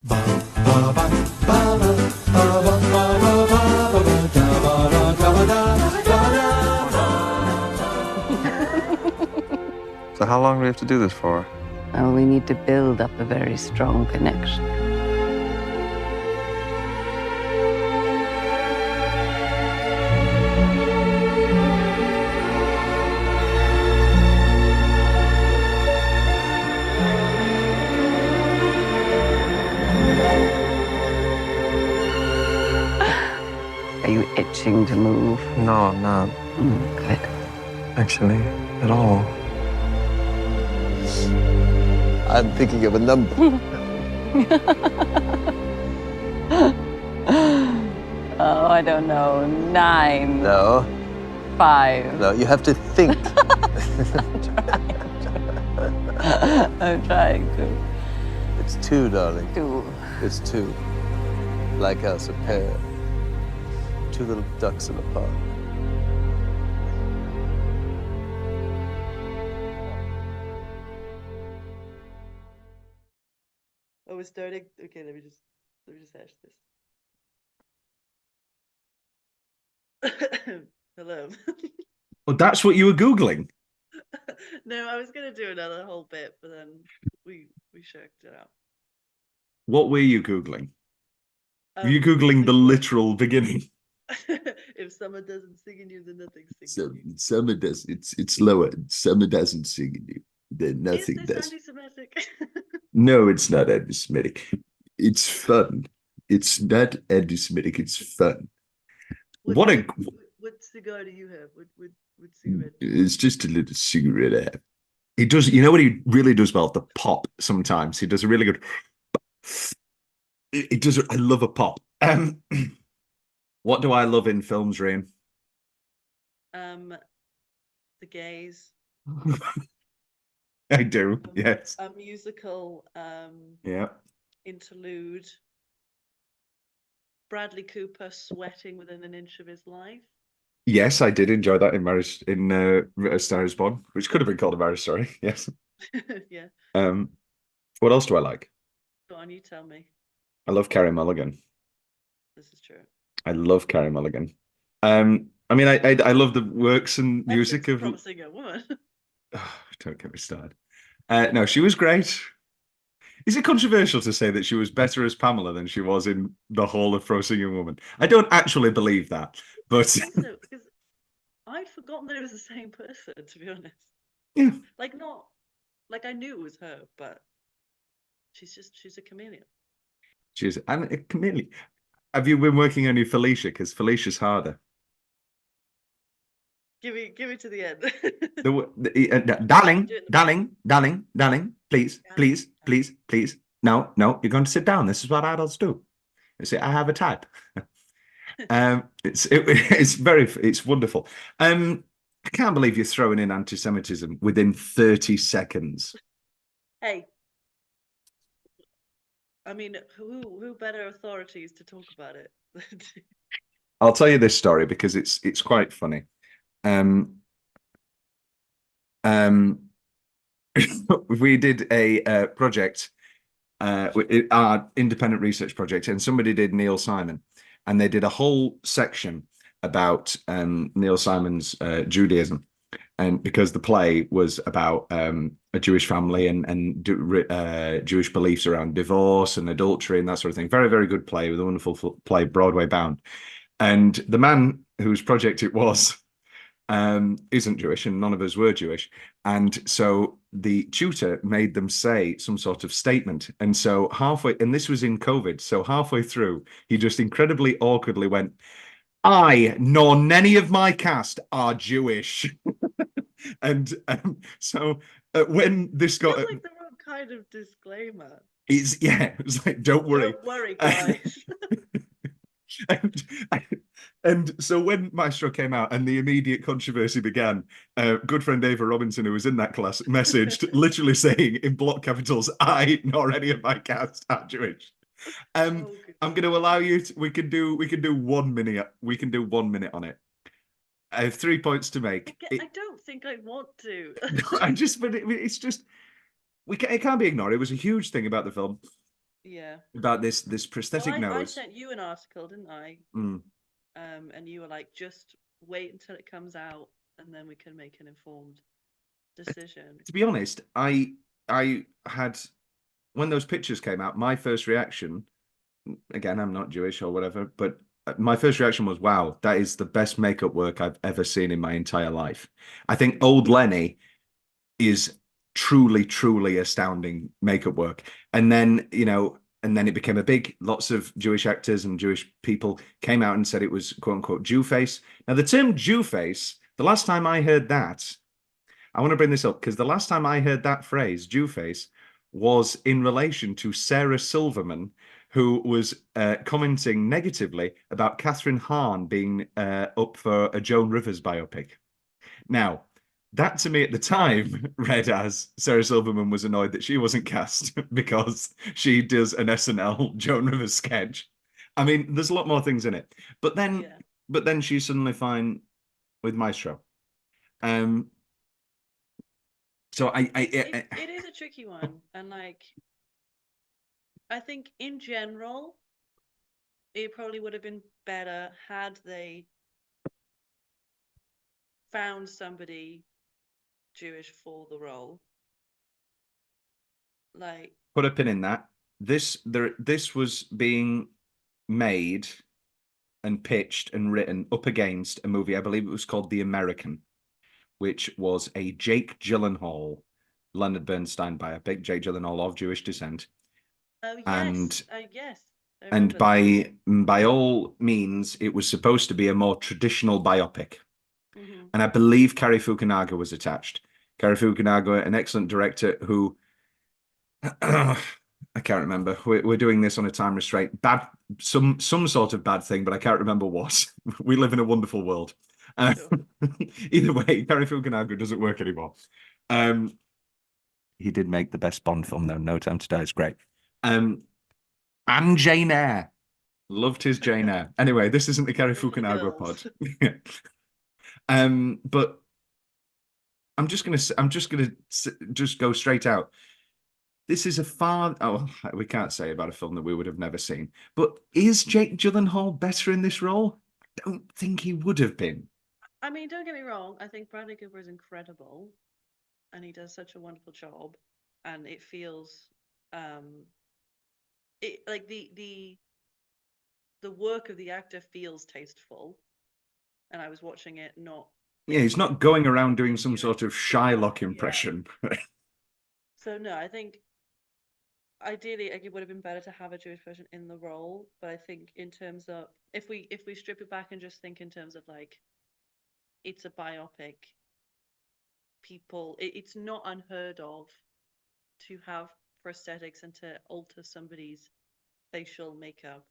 So how long do we have to do this for? Well, we need to build up a very strong connection. Are you itching to move? No, I'm not. Good. Actually, at all. I'm thinking of a number. Oh, I don't know. 9. No. 5. No, you have to think. I'm trying to. It's 2, darling. 2. It's 2. Like us, a pair. 2 little ducks in a pond. Oh, we're starting? Okay, let me just hash this. Hello. Well, that's what you were Googling. No, I was gonna do another whole bit, but then we shirked it out. What were you Googling? Were you Googling the literal beginning? If summer doesn't sing in you, then nothing sings. Summer does. It's lower. Summer doesn't sing in you. Then nothing Is this does. anti-Semitic? No, it's not anti-Semitic. It's fun. It's not anti-Semitic. It's fun. What cigar do you have? What cigarette? It's just a little cigarette I have. He does. You know what he really does well? The pop. Sometimes he does a really good. It does. I love a pop. What do I love in films, Rhian? The gays. I do. Yes. A musical. Yeah. Interlude. Bradley Cooper sweating within an inch of his life. Yes, I did enjoy that in A Star Is Born, which could have been called A Marriage Story. Yes. Yeah. What else do I like? Go on, you tell me. I love Carey Mulligan. This is true. I love Carey Mulligan. I mean, I love the works and music of. Promising Young Woman. Oh, don't get me started. No, she was great. Is it controversial to say that she was better as Pamela than she was in The Hall of Promising Young Woman? I don't actually believe that, but I think so, because I'd forgotten that it was the same person, to be honest. Yeah. I knew it was her, but she's a chameleon. I'm a chameleon. Have you been working on your Felicia? Because Felicia's harder. Give me to the end. Darling, please. No, you're going to sit down. This is what adults do. You see, I have a type. It's wonderful. I can't believe you're throwing in anti-Semitism within 30 seconds. Hey, I mean, who better authorities to talk about it? I'll tell you this story because it's quite funny. We did a project, our independent research project, and somebody did Neil Simon, and they did a whole section about Neil Simon's Judaism, and because the play was about a Jewish family and Jewish beliefs around divorce and adultery and that sort of thing. Very, very good play with a wonderful play, Broadway bound. And the man whose project it was isn't Jewish, and none of us were Jewish. And so the tutor made them say some sort of statement. And so and this was in COVID, so halfway through, he just incredibly awkwardly went, I nor any of my cast are Jewish. And so when this got... It's like the wrong kind of disclaimer. It was like, don't worry. Don't worry, guys. And so when Maestro came out and the immediate controversy began, good friend Ava Robinson, who was in that class, messaged literally saying in block capitals, I nor any of my cast are Jewish. I'm going to allow you we can do 1 minute. We can do 1 minute on it. I have 3 points to make. I don't think I want to. But it's just, it can't be ignored. It was a huge thing about the film. Yeah. about this Well, prosthetic I nose. sent you an article, didn't I? Mm. And you were like, just wait until it comes out, and then we can make an informed decision. To be honest, I had, when those pictures came out, my first reaction, again, I'm not Jewish or whatever, but my first reaction was, wow, that is the best makeup work I've ever seen in my entire life. I think Old Lenny is truly, truly astounding makeup work. And then, and then it became a big, lots of Jewish actors and Jewish people came out and said it was quote unquote Jew face. Now, the term Jew face, the last time I heard that, I want to bring this up because the last time I heard that phrase, Jew face, was in relation to Sarah Silverman, who was commenting negatively about Catherine Hahn being up for a Joan Rivers biopic. Now, that to me at the time read as Sarah Silverman was annoyed that she wasn't cast because she does an SNL Joan Rivers sketch. I mean, there's a lot more things in it, but then she's suddenly fine with Maestro. So it is a tricky one, and like, I think in general, it probably would have been better had they found somebody Jewish for the role. Like, put a pin in that. This was being made and pitched and written up against a movie, I believe it was called The American, which was a Jake Gyllenhaal, Leonard Bernstein biopic, Jake Gyllenhaal of Jewish descent. oh yes, And yes, I and remember that. by all means, it was supposed to be a more traditional biopic. Mhm. And I believe Cary Fukunaga was attached. Cary Fukunaga, an excellent director who I can't remember. We're doing this on a time restraint. Bad, some sort of bad thing, but I can't remember what. We live in a wonderful world. Sure. Either way, Cary Fukunaga doesn't work anymore. He did make the best Bond film, though. No Time to Die is great. And Jane Eyre. Loved his Jane Eyre. Anyway, this isn't the Cary Fukunaga pod. But I'm just gonna go straight out. This is we can't say about a film that we would have never seen. But is Jake Gyllenhaal better in this role? I don't think he would have been. I mean, don't get me wrong. I think Bradley Cooper is incredible, and he does such a wonderful job. And it feels, it like the work of the actor feels tasteful. And I was watching it not. Yeah, he's not going around doing some sort of Shylock impression. So no, I think ideally it would have been better to have a Jewish person in the role, but I think in terms of if we strip it back and just think in terms of like, it's a biopic, it's not unheard of to have prosthetics and to alter somebody's facial makeup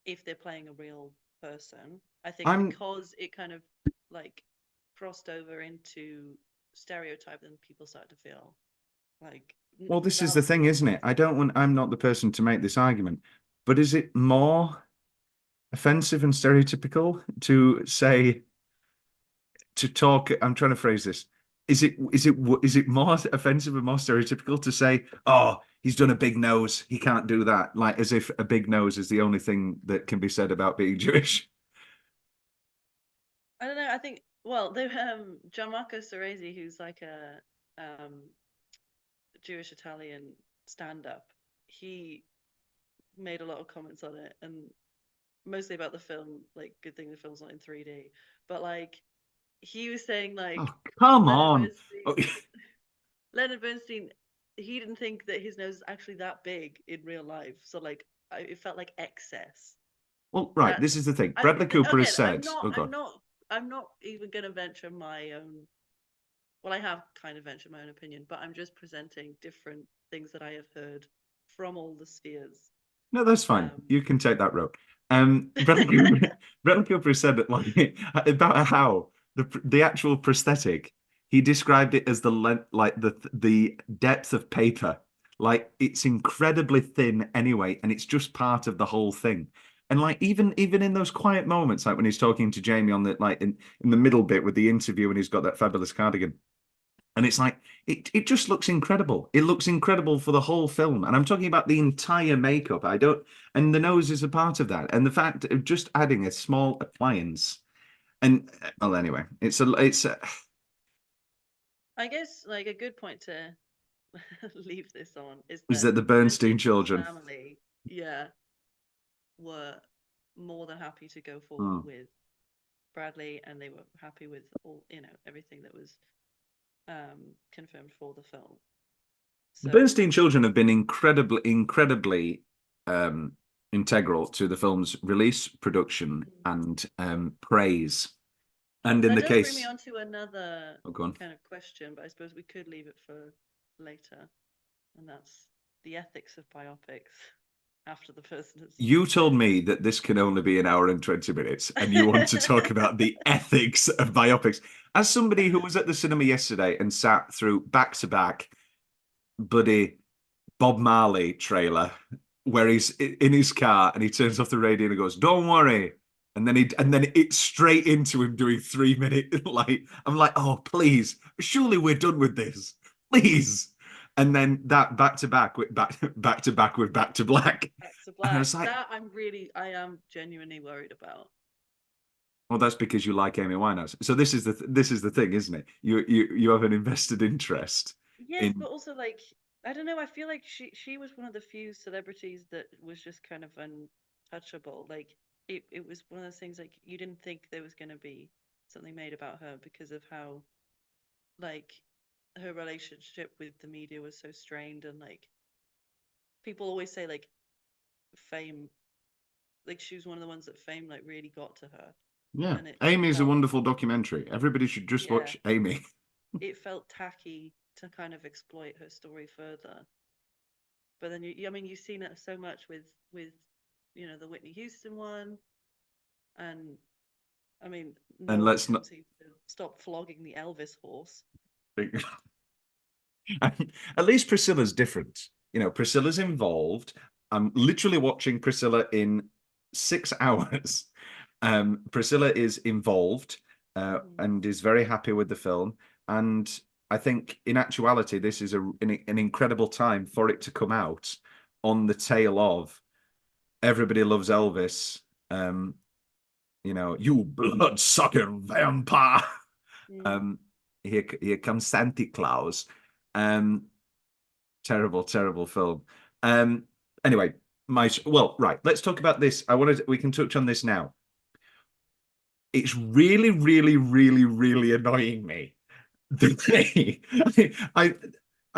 if they're playing a real person. I think because it kind of like crossed over into stereotype, then people started to feel like, well, this is the thing, isn't it? I'm not the person to make this argument, but is it more offensive and stereotypical to say, to talk, I'm trying to phrase this. Is it more offensive and more stereotypical to say, oh, he's done a big nose, he can't do that, like as if a big nose is the only thing that can be said about being Jewish? I don't know. I think, well, they Gianmarco Ceresi, who's like a Jewish Italian stand-up, he made a lot of comments on it, and mostly about the film, like, good thing the film's not in 3D, but like, he was saying like, oh, come Leonard on. Bernstein, Leonard Bernstein, he didn't think that his nose is actually that big in real life, so like, it felt like excess. Well, right, this is the thing. Bradley Cooper has said, I'm not even going to venture my own. Well, I have kind of ventured my own opinion, but I'm just presenting different things that I have heard from all the spheres. No, that's fine. You can take that road. Bradley Cooper has said that, like, about how the actual prosthetic, he described it as the depth of paper. Like, it's incredibly thin anyway, and it's just part of the whole thing. And like even in those quiet moments, like when he's talking to Jamie on the in the middle bit with the interview and he's got that fabulous cardigan, And it's like it just looks incredible. It looks incredible for the whole film. And I'm talking about the entire makeup. And the nose is a part of that. And the fact of just adding a small appliance. And well, anyway, I guess like a good point to leave this on is is that the Bernstein children? Family, yeah, were more than happy to go forward Hmm. with Bradley, and they were happy with all, everything that was confirmed for the film. The So Bernstein children have been incredibly integral to the film's release, production, and praise. And in that the does bring case, me on to another oh, go on. kind of question, but I suppose we could leave it for later, and that's the ethics of biopics after the person has seen You it. told me that this can only be an hour and 20 minutes, and you want to talk about the ethics of biopics. As somebody who was at the cinema yesterday and sat through back to back bloody Bob Marley trailer where he's in his car and he turns off the radio and he goes, "Don't worry." And then it's straight into him doing 3 minute like I'm like, oh please, surely we're done with this. Please. And then that back to back with back to back with Back to Black. Back to And I Black. was like, That I am genuinely worried about. well, that's because you like Amy Winehouse. So this is the thing, isn't it? You have an invested interest Yes, in but also like I don't know. I feel like she was one of the few celebrities that was just kind of untouchable. Like it was one of those things like you didn't think there was going to be something made about her because of how like her relationship with the media was so strained, and like people always say like fame, like she was one of the ones that fame like really got to her, yeah. and it Amy is a felt, wonderful documentary. Everybody should just yeah, watch Amy. it felt tacky to kind of exploit her story further. But then I mean, you've seen it so much with the Whitney Houston one, and I mean, no And one let's can not seem to stop flogging the Elvis horse. at least Priscilla's different. Priscilla's involved. I'm literally watching Priscilla in 6 hours. Priscilla is involved and is very happy with the film. And I think in actuality, this is an incredible time for it to come out on the tail of Everybody Loves Elvis. You blood-sucking vampire. Mm. Here comes Santa Claus. Terrible film. Anyway, right. Let's talk about this. We can touch on this now. It's really, really, really, really annoying me. I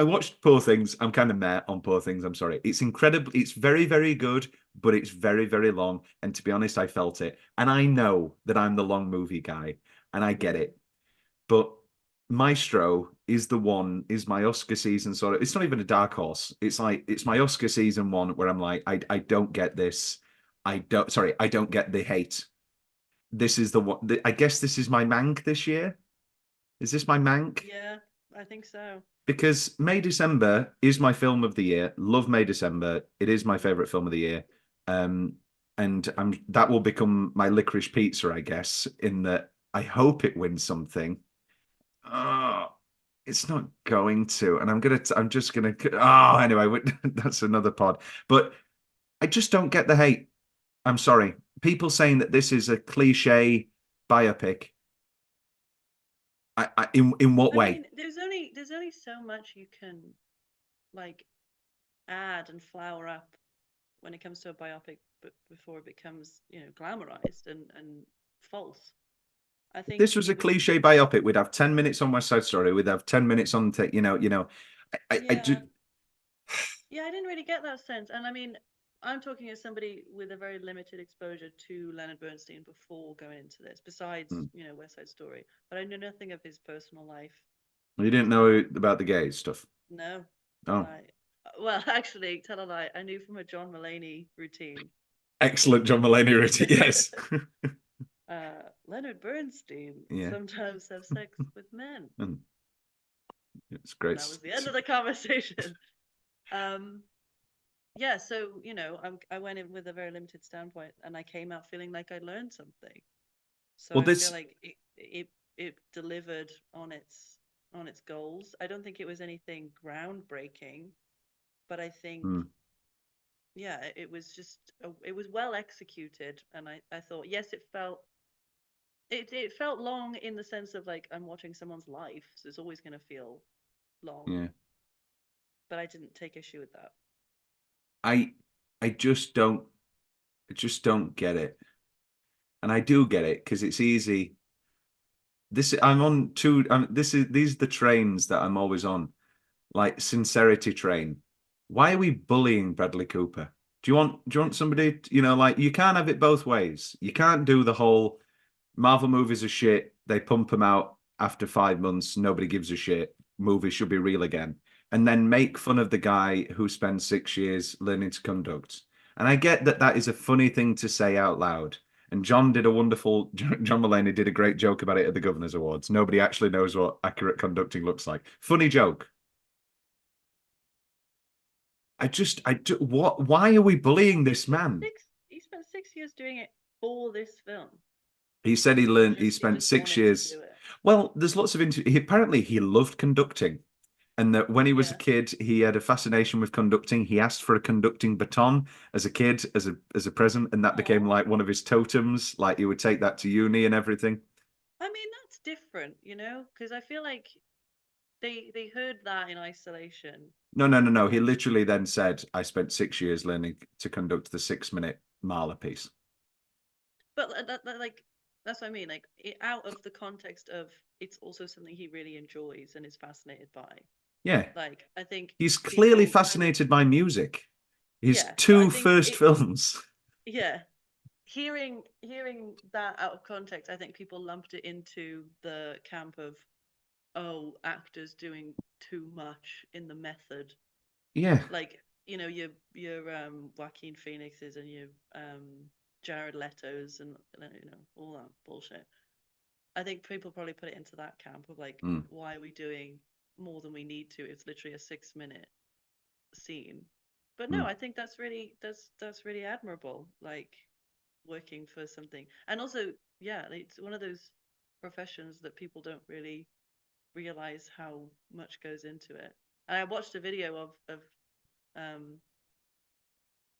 watched Poor Things. I'm kind of meh on Poor Things. I'm sorry. It's incredible. It's very, very good, but it's very, very long. And to be honest, I felt it. And I know that I'm the long movie guy, and I get it. But Maestro is my Oscar season sort of. It's not even a dark horse. It's my Oscar season one where I'm like, I don't get this. I don't get the hate. This is the one. I guess this is my Mank this year. Is this my Mank? Yeah, I think so. Because May December is my film of the year. Love May December. It is my favorite film of the year. And that will become my Licorice Pizza, I guess. In that, I hope it wins something. Oh, it's not going to, and I'm just gonna. Oh, anyway, that's another pod. But I just don't get the hate. I'm sorry. People saying that this is a cliche biopic. In what I way? mean, there's only so much you can like add and flower up when it comes to a biopic, but before it becomes glamorized and false. I If think this was a it was cliche biopic, we'd have 10 minutes on West Side Story. We'd have 10 minutes on, I yeah. do. Yeah, I didn't really get that sense. And I mean, I'm talking as somebody with a very limited exposure to Leonard Bernstein before going into this, besides, Hmm. West Side Story. But I knew nothing of his personal life. You didn't know about the gay stuff. No. Oh, Well, actually, tell a lie. I knew from a John Mulaney routine. excellent John Mulaney routine. Yes. Leonard Bernstein Yeah. sometimes have sex with men. It's great. That was the end of the conversation. Yeah, so I went in with a very limited standpoint, and I came out feeling like I learned something. So Well, I feel like it delivered on its on its goals. I don't think it was anything groundbreaking, but I think yeah, it was just it was well executed, and I thought yes, it felt long in the sense of like I'm watching someone's life, so it's always going to feel long. Yeah. But I didn't take issue with that. I just don't get it. And I do get it because it's easy. These are the trains that I'm always on, like sincerity train. Why are we bullying Bradley Cooper? Do you want somebody, like you can't have it both ways. You can't do the whole Marvel movies are shit. They pump them out after 5 months. Nobody gives a shit. Movies should be real again. And then make fun of the guy who spent 6 years learning to conduct. And I get that that is a funny thing to say out loud. And John Mulaney did a great joke about it at the Governor's Awards. Nobody actually knows what accurate conducting looks like. Funny joke. Why are we bullying this man? He spent 6 years doing it for this film. He said he spent 6 years. Well, there's lots of apparently he loved conducting, and that when he was a kid, he had a fascination with conducting. He asked for a conducting baton as a kid, as a present, and that became like one of his totems. Like he would take that to uni and everything. I mean, that's different, because I feel like they heard that in isolation. No. He literally then said, "I spent 6 years learning to conduct the 6-minute Mahler piece." But that's what I mean. Like out of the context of it's also something he really enjoys and is fascinated by. Yeah. Like I think he's clearly fascinated by music. His two first films. Yeah. Hearing that out of context, I think people lumped it into the camp of, oh, actors doing too much in the method. Yeah. Like, your Joaquin Phoenixes and your Jared Leto's and all that bullshit. I think people probably put it into that camp of like, why are we doing more than we need to? It's literally a 6-minute scene. But no, I think that's really admirable. Like working for something, and also it's one of those professions that people don't really realize how much goes into it. And I watched a video of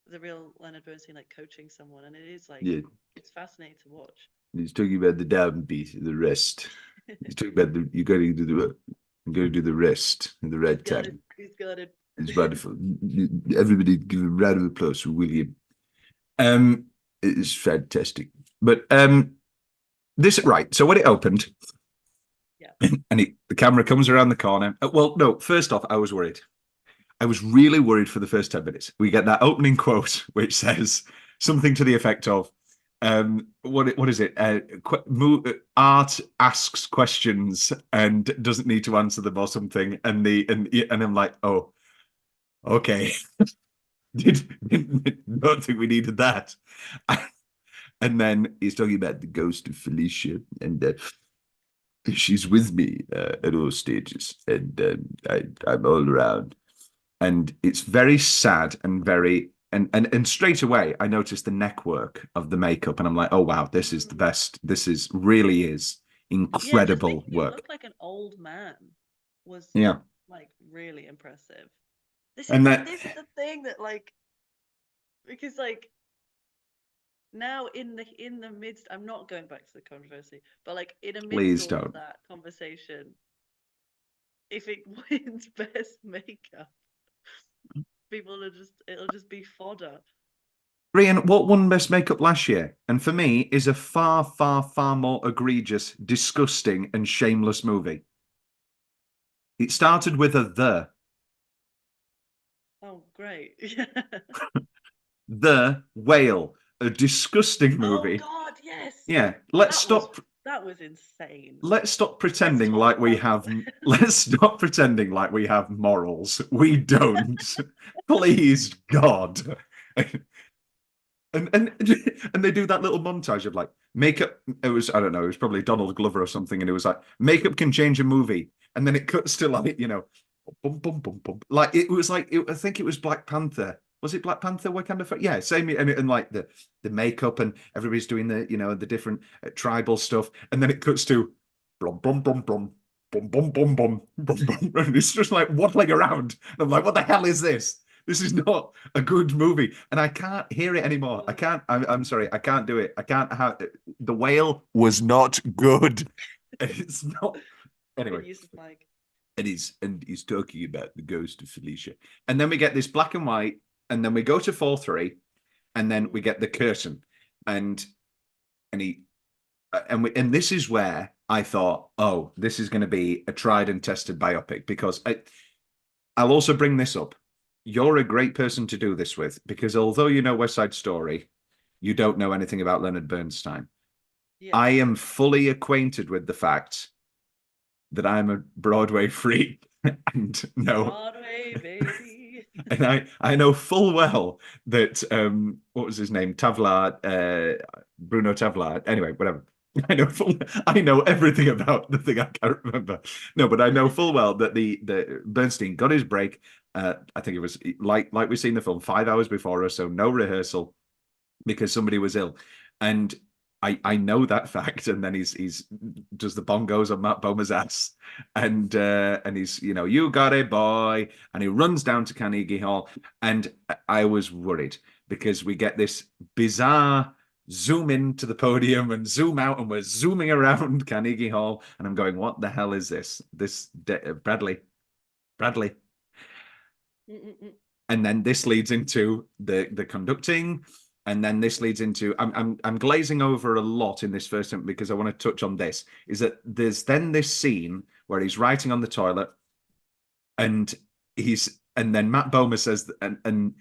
the real Leonard Bernstein like coaching someone, and it is like it's fascinating to watch. He's talking about the down beat, the rest. He's talking about you got to do the rest in the red time. He's got it. It's wonderful. Everybody give a round of applause for William. It's fantastic. But this right. So when it opened, and the camera comes around the corner. Well, no. First off, I was worried. I was really worried for the first 10 minutes. We get that opening quote, which says something to the effect of, what is it? Art asks questions and doesn't need to answer them or something. And I'm like, oh, okay. Don't think we needed that. And then he's talking about the ghost of Felicia, and she's with me at all stages, and I'm all around. And it's very sad and very and straight away I noticed the neck work of the makeup, and I'm like, oh wow, this is the best. This is incredible work. Look like an old man was like really impressive. This is the thing that like, because like now in the midst, I'm not going back to the controversy, but like in the midst of that conversation, if it wins best makeup, it'll just be fodder. Rhian, what won best makeup last year? And for me, is a far, far, far more egregious, disgusting, and shameless movie. It started with a the. Oh, great. Yeah. The Whale, a disgusting movie. Oh God, yes. Yeah, that was insane. Let's stop pretending like we have. Let's stop pretending like we have morals. We don't. Please, God. And they do that little montage of like makeup. It was, I don't know, it was probably Donald Glover or something, and it was like makeup can change a movie, and then it cuts to like bum bum bum bum. Like it was like I think it was Black Panther. Was it Black Panther? Yeah, same. And like the makeup, and everybody's doing the the different tribal stuff, and then it cuts to blum blum blum blum boom, boom, boom, boom, boom, boom. And it's just like waddling around. And I'm like, what the hell is this? This is not a good movie. And I can't hear it anymore. I can't, I'm sorry, I can't do it. I can't have The Whale was not good. It's not. Anyway. And he's talking about the ghost of Felicia. And then we get this black and white, and then we go to 4:3, and then we get the curtain. And this is where I thought, oh, this is going to be a tried and tested biopic, because I'll also bring this up. You're a great person to do this with, because although you know West Side Story, you don't know anything about Leonard Bernstein. Yeah. I am fully acquainted with the fact that I'm a Broadway freak and know Broadway, baby. And I know full well that what was his name? Tavlar, Bruno Tavlar. Anyway, whatever. I know everything about the thing I can't remember. No, but I know full well that the Bernstein got his break. I think it was like we've seen the film 5 hours before us, so no rehearsal because somebody was ill. And I know that fact, and then he's does the bongos on Matt Bomer's ass, and he's, you know, you got it, boy, and he runs down to Carnegie Hall, and I was worried because we get this bizarre zoom into the podium and zoom out, and we're zooming around Carnegie Hall, and I'm going, what the hell is this? Bradley, and then this leads into the conducting. And then this leads into, I'm glazing over a lot in this first because I want to touch on this, is that there's then this scene where he's writing on the toilet, and then Matt Bomer says, and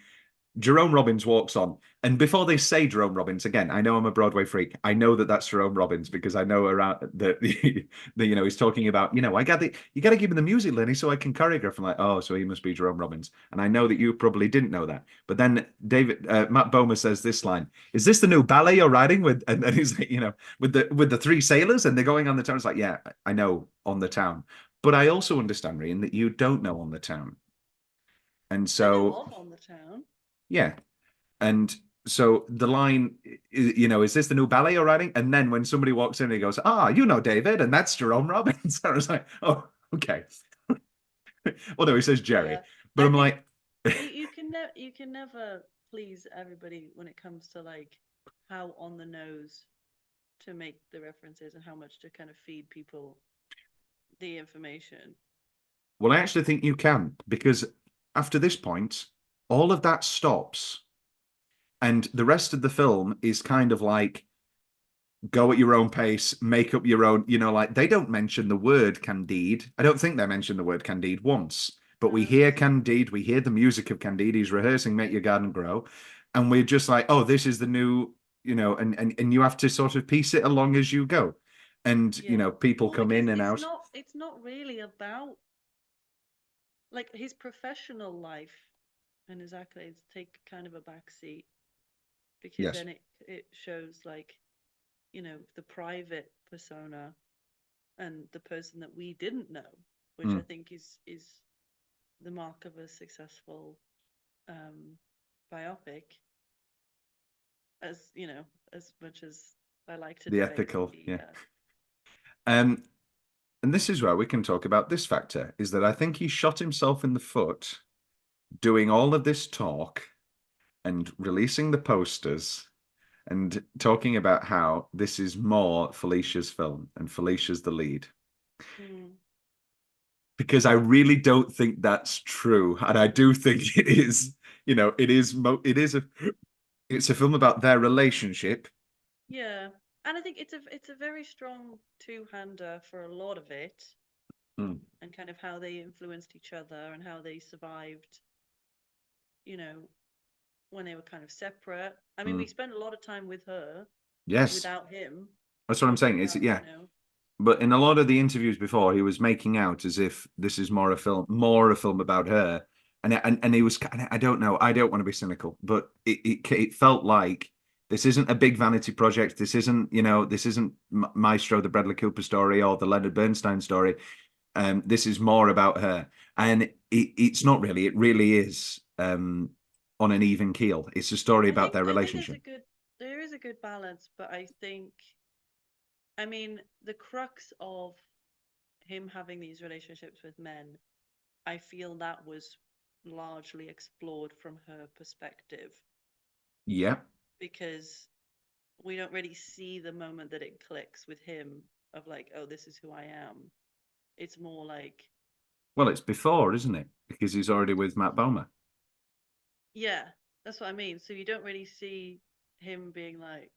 Jerome Robbins walks on. And before they say Jerome Robbins, again, I know I'm a Broadway freak. I know that that's Jerome Robbins because I know around that, you know, he's talking about, you know, you got to give him the music, Lenny, so I can choreograph. I'm like, oh, so he must be Jerome Robbins. And I know that you probably didn't know that. But then Matt Bomer says this line, is this the new ballet you're writing with? And then he's like, you know, with the three sailors, and they're going on the town. It's like, yeah, I know On the Town. But I also understand, Rhian, that you don't know On the Town. And so On the Town. Yeah. And so the line, you know, is this the new ballet you're writing? And then when somebody walks in, he goes, you know, David, and that's Jerome Robbins. I was like, oh, okay. Well, no, he says Jerry, yeah. But I'm like, you can never please everybody when it comes to like how on the nose to make the references and how much to kind of feed people the information. Well, I actually think you can, because after this point, all of that stops, and the rest of the film is kind of like, go at your own pace, make up your own, you know, like they don't mention the word Candide. I don't think they mention the word Candide once, but we hear Candide, we hear the music of Candide, he's rehearsing Make Your Garden Grow, and we're just like, oh, this is the new, you know, and you have to sort of piece it along as you go. And, you know, people come in and out. It's not really about like his professional life and his accolades take kind of a backseat, because then it shows like, you know, the private persona and the person that we didn't know, which I think is the mark of a successful biopic. As you know, as much as I like to the ethical, and this is where we can talk about this factor, is that I think he shot himself in the foot doing all of this talk and releasing the posters and talking about how this is more Felicia's film and Felicia's the lead. Because I really don't think that's true. And I do think it is, you know, it's a film about their relationship. Yeah. And I think it's a very strong two-hander for a lot of it. And kind of how they influenced each other and how they survived, you know, when they were kind of separate. I mean, we spent a lot of time with her. Yes. Without him. That's what I'm saying. It's you know. But in a lot of the interviews before, he was making out as if this is more a film about her. And he was, I don't know, I don't want to be cynical, but it felt like this isn't a big vanity project. This isn't, you know, this isn't Maestro, the Bradley Cooper story, or the Leonard Bernstein story. This is more about her. And it's not really, it really is on an even keel. It's a story about their relationship. There is a good balance, but I think, I mean, the crux of him having these relationships with men, I feel that was largely explored from her perspective. Yeah. Because we don't really see the moment that it clicks with him of like, oh, this is who I am. It's more like, well, it's before, isn't it? Because he's already with Matt Bomer. yeah, that's what I mean. So you don't really see him being like,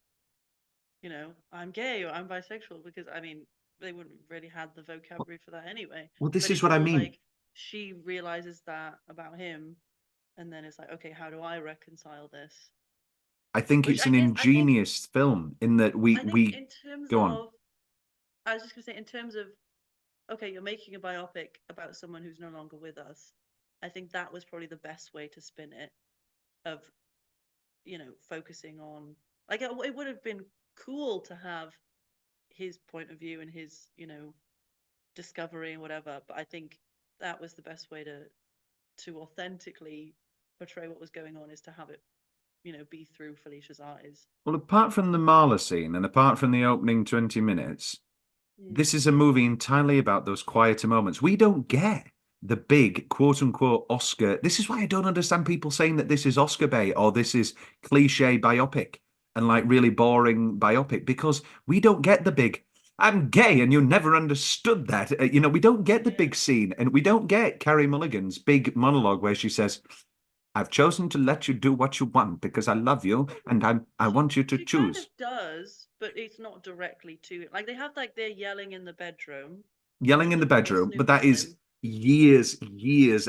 I'm gay or I'm bisexual, because I mean, they wouldn't really had the vocabulary for that anyway. Well, this But is it's what I more mean. like she realizes that about him, and then it's like, okay, how do I reconcile this? I think Which it's an ingenious film in that I think we in terms go on. of, I was just gonna say, in terms of, okay, you're making a biopic about someone who's no longer with us. I think that was probably the best way to spin it, of, focusing on, like, it would have been cool to have his point of view and his, discovery and whatever, but I think that was the best way to authentically portray what was going on, is to have it, be through Felicia's eyes. Well, apart from the Marla scene and apart from the opening 20 minutes, this is a movie entirely about those quieter moments. We don't get the big quote unquote Oscar. This is why I don't understand people saying that this is Oscar bait or this is cliche biopic and like really boring biopic, because we don't get the big, I'm gay and you never understood that. We don't get the big scene, and we don't get Carey Mulligan's big monologue where she says, I've chosen to let you do what you want because I love you and I want you to She choose. kind of does, but it's not directly to it. Like, they have, like, they're yelling in the bedroom. Yelling in the bedroom, but that is years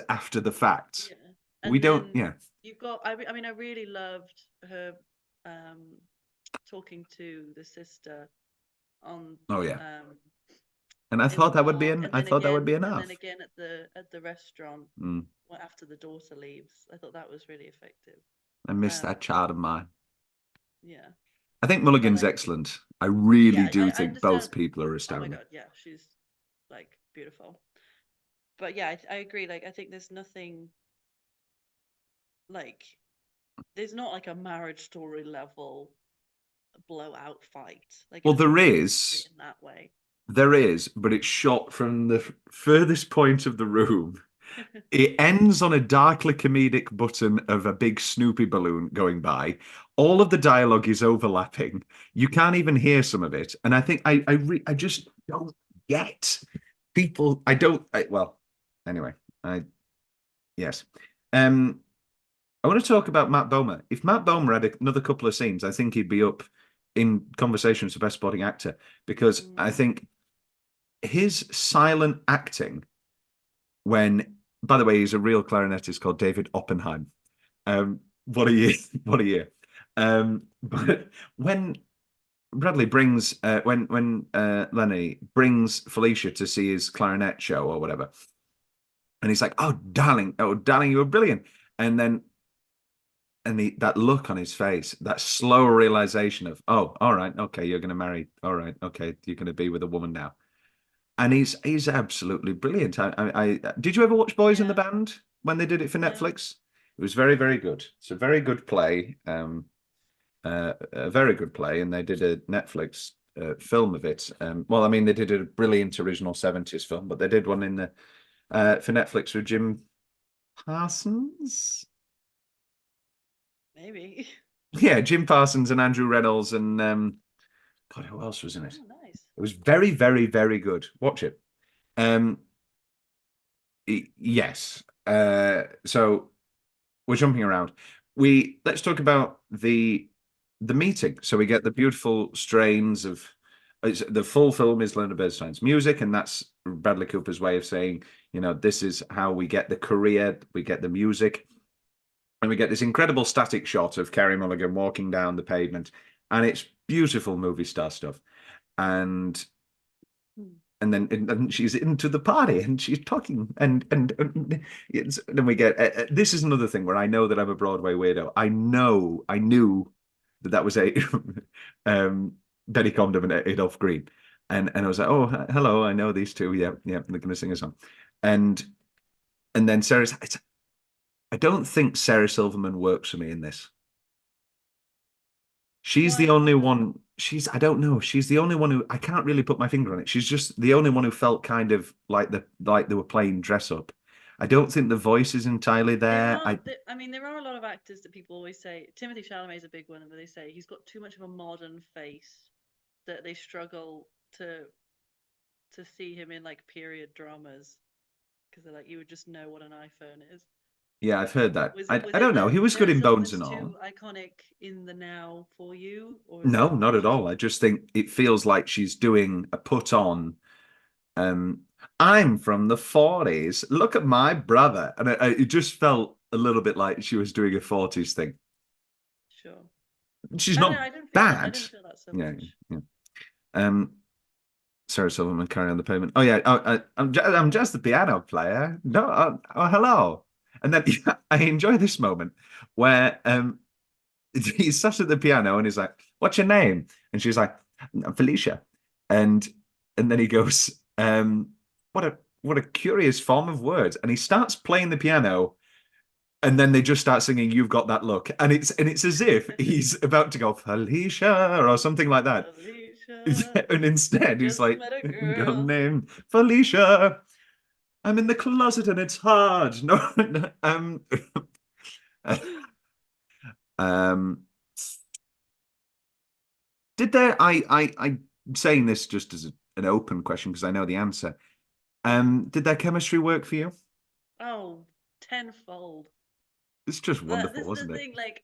after the fact. Yeah. We don't, yeah. You've got, I mean, I really loved her talking to the sister on, Oh yeah. um And I in thought the that would be park, and I then thought that would again, be and enough. then again at the restaurant, after the daughter leaves. I thought that was really effective. I miss that child of mine. Yeah. I think Mulligan's excellent. I really do I think understand. both people are Oh my astounding. god, yeah, she's like beautiful. But yeah, I agree. Like, I think there's nothing, like, there's not like a Marriage Story level blowout fight. Like, Well, I don't there think is. in that way. There is, but it's shot from the furthest point of the room. It ends on a darkly comedic button of a big Snoopy balloon going by. All of the dialogue is overlapping. You can't even hear some of it. And I think I just don't get people. Well, anyway, yes. I want to talk about Matt Bomer. If Matt Bomer had another couple of scenes, I think he'd be up in conversations for best supporting actor, because I think his silent acting when, by the way, he's a real clarinetist called David Oppenheim. What a year! What a year! But when Bradley brings when Lenny brings Felicia to see his clarinet show or whatever, and he's like, oh darling, you were brilliant," and then that look on his face, that slow realization of, oh, all right, okay, you're going to marry, all right, okay, you're going to be with a woman now. And he's absolutely brilliant. I did you ever watch Boys in the Band when they did it for Netflix? It was very, very good. It's a very good play, a very good play, and they did a Netflix film of it. Well, I mean, they did a brilliant original 70s film, but they did one in the for Netflix with Jim Parsons. Maybe. Yeah, Jim Parsons and Andrew Reynolds and God, who else was in it? Oh, nice. It was very, very, very good. Watch it. Yes. So we're jumping around. Let's talk about the meeting. So we get the beautiful strains of the full film is Leonard Bernstein's music, and that's Bradley Cooper's way of saying, this is how we get the career, we get the music, and we get this incredible static shot of Carey Mulligan walking down the pavement, and it's beautiful movie star stuff. And then she's into the party and she's talking and then we get this is another thing where I know that I'm a Broadway weirdo. I knew that was a Betty Comden and Adolph Green, and I was like, oh, hello, I know these two. Yeah, they're gonna sing a song. And then I don't think Sarah Silverman works for me in this. She's the only one I don't know. She's the only one who I can't really put my finger on it. She's just the only one who felt kind of like they were playing dress up. I don't think the voice is entirely there. I mean, there are a lot of actors that people always say. Timothy Chalamet is a big one, and they say he's got too much of a modern face that they struggle to see him in like period dramas because they're like, you would just know what an iPhone is. Yeah, I've heard that. Was I it don't know. that He was good there are in some Bones and that's all. too iconic in the now for you, or is No, it not at all. I just think it feels like she's doing a put on. I'm from the 40s. Look at my brother. And it just felt a little bit like she was doing a 40s thing. Sure. She's I don't know, not I didn't feel that. I bad. didn't feel that so Yeah, much. yeah. Sarah Silverman, carry on the payment. Oh yeah, I'm just the piano player. No, hello. And then I enjoy this moment where he's sat at the piano and he's like, "What's your name?" And she's like, "I'm Felicia." And then he goes, what a curious form of words." And he starts playing the piano, and then they just start singing "You've Got That Look," and it's as if he's about to go Felicia or something like that. Felicia, And instead he's just like, met a "Good girl. name, Felicia. I'm in the closet and it's hard." No, um, did there? I'm saying this just as an open question because I know the answer. Did their chemistry work for you? Oh, tenfold. It's just This wonderful, is the isn't it? thing. Like,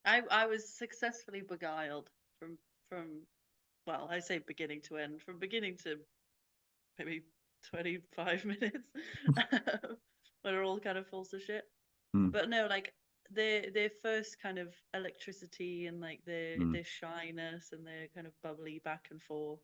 I was successfully beguiled from well, I say beginning to end, from beginning to maybe 25 minutes, when it all kind of falls to shit. Mm, But no, like their first kind of electricity and like mm. their shyness and their kind of bubbly back and forth.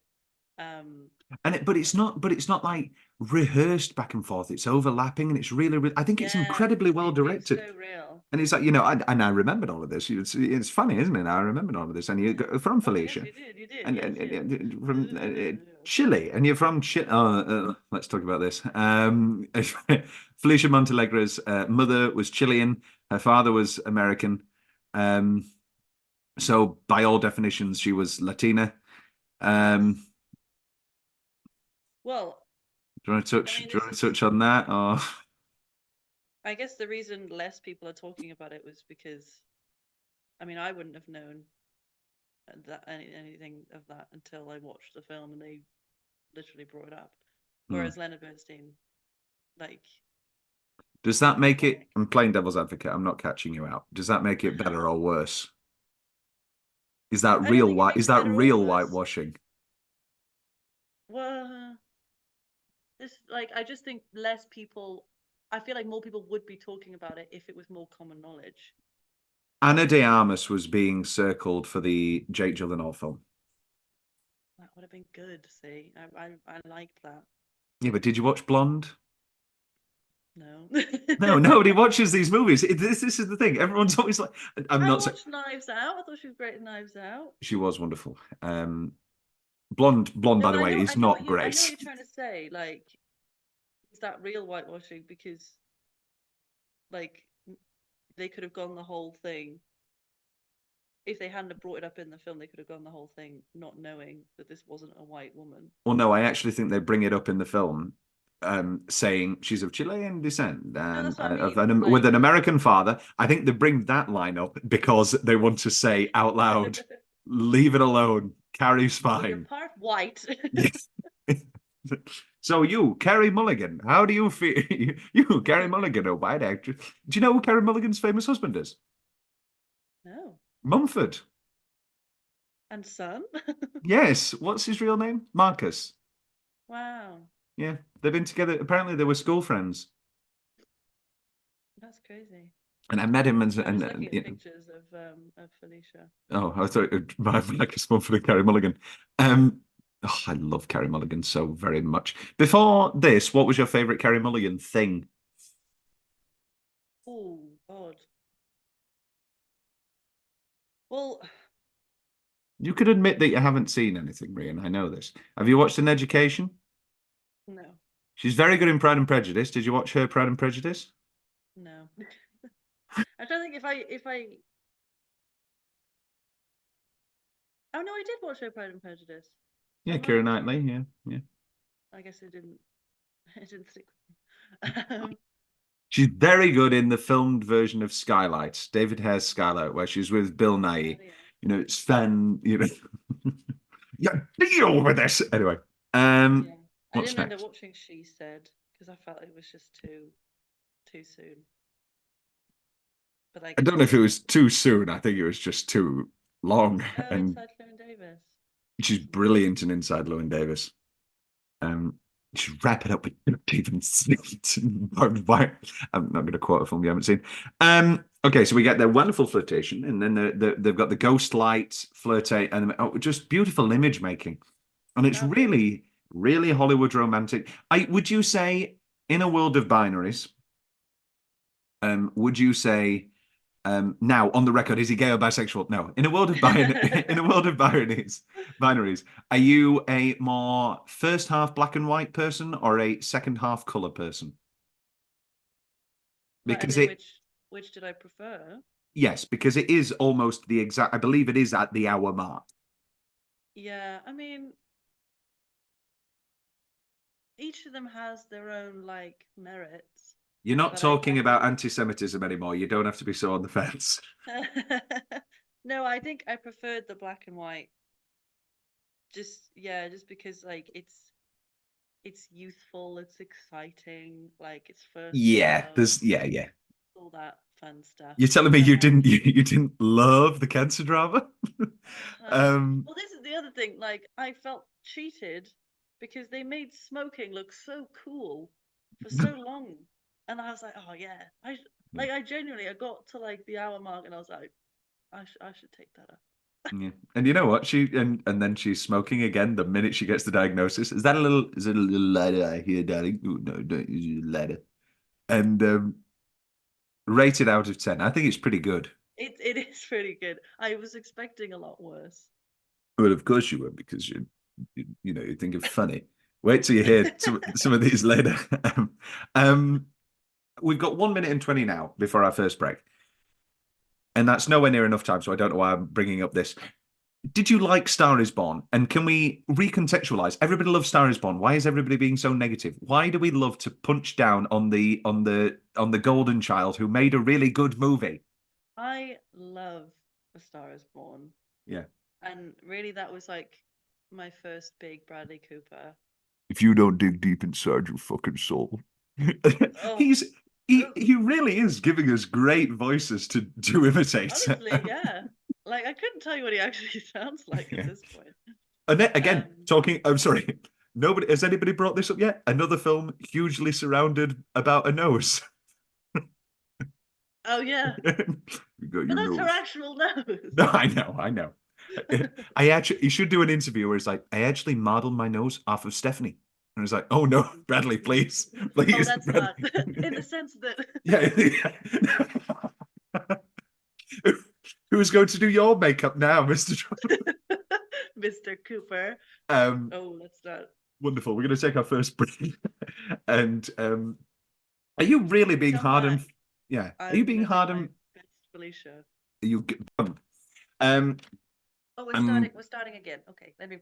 Um, But it's not like rehearsed back and forth. It's overlapping and it's really, I think it's yeah, incredibly well it's directed. so real. And it's like, and I remembered all of this. It's funny, isn't it? I remembered all of this. And you're from Oh yes, Felicia, you did. You did. and, Yes, yes. from Chile, and you're from Chile. Let's talk about this. Felicia Montenegra's mother was Chilean. Her father was American. Um, so by all definitions, she was Latina. Um, Well, do you want to I touch? mean, Do you want to touch on that? Or I guess the reason less people are talking about it was because, I mean, I wouldn't have known that anything of that until I watched the film and they literally brought it up. Hmm. Whereas Leonard Bernstein, like, Does that make it? iconic. I'm playing devil's advocate. I'm not catching you out. Does that make it better or worse? Is that I don't real think it white? makes Is it that better or real worse. whitewashing? Well, this like I just think less people. I feel like more people would be talking about it if it was more common knowledge. Anna de Armas was being circled for the Jake Gyllenhaal film. That would have been good. See, I liked that. Yeah, but did you watch Blonde? No. No, nobody watches these movies. This is the thing. Everyone's always like, I'm I not. watched Knives Out. I thought she was great in Knives Out. She was wonderful. Blonde, No, by but the way, is not I know what great. you're trying to say. Like, is that real whitewashing? Because like they could have gone the whole thing. If they hadn't have brought it up in the film, they could have gone the whole thing not knowing that this wasn't a white woman. Well, no, I actually think they bring it up in the film, saying she's of Chilean descent No, and that's what I mean. with Like, an American father. I think they bring that line up because they want to say out loud, "Leave it alone. Carrie's well, you're fine." part white. Yes. So you, Carrie Mulligan, how do you feel? You, Carrie Mulligan, a white actress. Do you know who Carrie Mulligan's famous husband is? No. Mumford. And son? Yes. What's his real name? Marcus. Wow. Yeah, they've been together. Apparently, they were school friends. That's crazy. And I met him I'm just looking at pictures of Felicia. oh, I thought Marcus Mumford and Carrie Mulligan. I love Carrie Mulligan so very much. Before this, what was your favorite Carrie Mulligan thing? Oh God. Well, You could admit that you haven't seen anything, Rhian. I know this. Have you watched An Education? no, She's very good in Pride and Prejudice. Did you watch her Pride and Prejudice? no. I'm trying to think if I Oh no, I did watch No Pride and Prejudice. Yeah, I Keira liked it. Knightley. Yeah, yeah. I guess it didn't. It didn't stick with me. She's very good in the filmed version of Skylight, David Hare's Skylight, where she's with Bill Nighy. Yeah. You know, it's fun. You know, yeah, deal with this anyway. Yeah. I What's didn't end up next? watching She Said because I felt it was just too soon. But I I guess don't know if it was too soon. I think it was just too long, no, and Inside Llewyn Davis. she's brilliant in Inside Llewyn Davis. Just wrap it up with even I'm not going to quote a film you haven't seen. Okay, so we get their wonderful flirtation, and then they've got the ghost light flirtate, and just beautiful image making, and it's really, really Hollywood romantic. Would you say in a world of binaries? Would you say now on the record, is he gay or bisexual? No. In a world of binaries, are you a more first half black and white person or a second half color person? Because which did I prefer? Yes, because it is almost the exact. I believe it is at the hour mark. Yeah, I mean, each of them has their own like merits. You're not talking about anti-Semitism anymore. You don't have to be so on the fence. No, I think I preferred the black and white. Just because like it's youthful, it's exciting, like it's first love, all that fun stuff. You're telling me you didn't love the cancer drama? Well, this is the other thing. Like, I felt cheated because they made smoking look so cool for so long, and I was like, oh yeah, I genuinely I got to like the hour mark, and I was like, I should take that up. Yeah. And you know what? And then she's smoking again the minute she gets the diagnosis. Is it a little lighter I hear, darling? Ooh, no, don't use it lighter. And rated out of 10. I think it's pretty good. It is pretty good. I was expecting a lot worse. Well, of course you would, because you think it's funny. Wait till you hear some of these later. We've got 1 minute and 20 now before our first break. And that's nowhere near enough time, so I don't know why I'm bringing up this. Did you like Star is Born? And can we recontextualize? Everybody loves Star is Born. Why is everybody being so negative? Why do we love to punch down on the golden child who made a really good movie? I love A Star is Born. Yeah. And really that was like my first big Bradley Cooper. If you don't dig deep inside your fucking soul. He really is giving us great voices to imitate. Honestly, yeah. Like I couldn't tell you what he actually sounds like at this point. And then, again, I'm sorry. Has anybody brought this up yet? Another film hugely surrounded about a nose. Oh yeah. But that's her actual nose. No, I know. He should do an interview where it's like, I actually modeled my nose off of Stephanie. And it's like, oh no, Bradley, please. Oh, that's not in the sense that Who's going to do your makeup now, Mr. Mr. Cooper? Let's not. Wonderful. We're going to take our first break. And are you really being hard on? Yeah. Are you being hard on Felicia? Are you? We're starting again. Okay, let me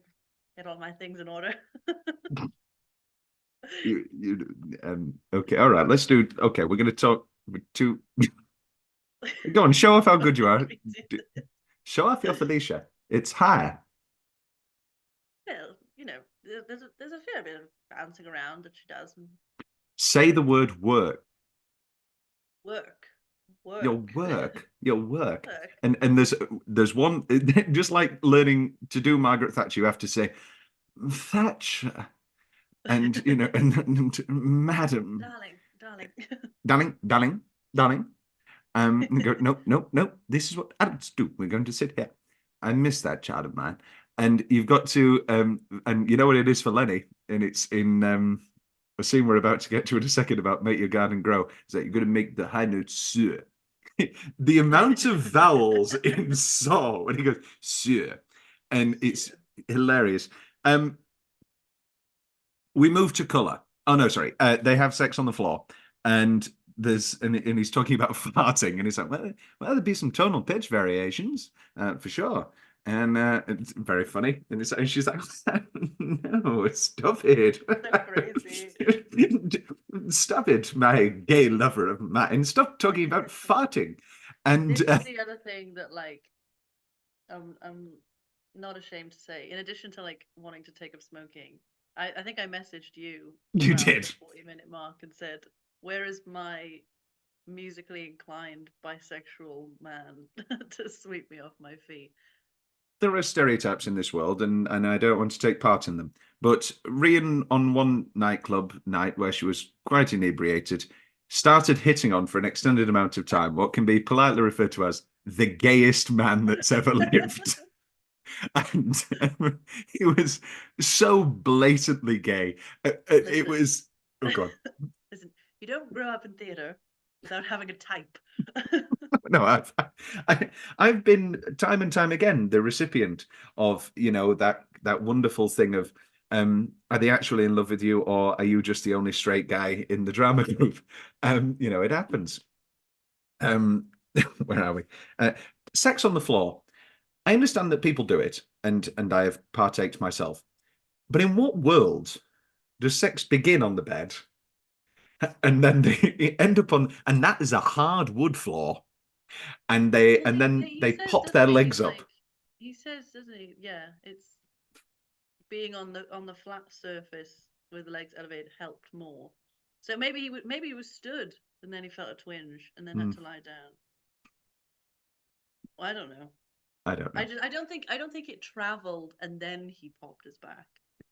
get all my things in order. Okay, all right. Let's do. Okay, we're going to talk to. Go on, show off how good you are. Show off your Felicia. It's high. Well, there's a fair bit of bouncing around that she does. Say the word work. Work. Your work. And there's one, just like learning to do Margaret Thatcher, you have to say Thatcher, and and madam, darling. Go, no. This is what adults do. We're going to sit here. I miss that child of mine. And you've got to, and you know what it is for Lenny, and it's in a scene we're about to get to in a second about make your garden grow. Is that you're going to make the high note sur. The amount of vowels in Saw when he goes sur, and it's hilarious. We move to color. Oh no, sorry. They have sex on the floor, and and he's talking about farting, and he's like, well, there'd be some tonal pitch variations, for sure. And it's very funny. And she's like, no, stop it. crazy. Stop it, my gay lover of mine. Stop talking about farting. And This is the other thing that, like, I'm not ashamed to say. In addition to, like, wanting to take up smoking, I think I messaged you. You around did. the 40-minute mark and said, "Where is my musically inclined bisexual man to sweep me off my feet?" there are stereotypes in this world, and I don't want to take part in them. But Rhian, on one nightclub night where she was quite inebriated, started hitting on for an extended amount of time what can be politely referred to as the gayest man that's ever lived. And he was so blatantly gay. It was, oh God. Listen, you don't grow up in theatre without having a type. No, I've been time and time again the recipient of, you know, that wonderful thing of, are they actually in love with you, or are you just the only straight guy in the drama group? You know, it happens. Where are we? Sex on the floor. I understand that people do it, and I have partaked myself. But in what world does sex begin on the bed, and then they end up on, and that is a hard wood floor, and they Well, and then he they says, pop doesn't their he? legs Like, up. he says, doesn't he? Yeah, it's being on the flat surface with the legs elevated helped more. So maybe he was stood and then he felt a twinge and then had to lie down. Well, I don't know. I don't know. I don't think it traveled and then he popped his back.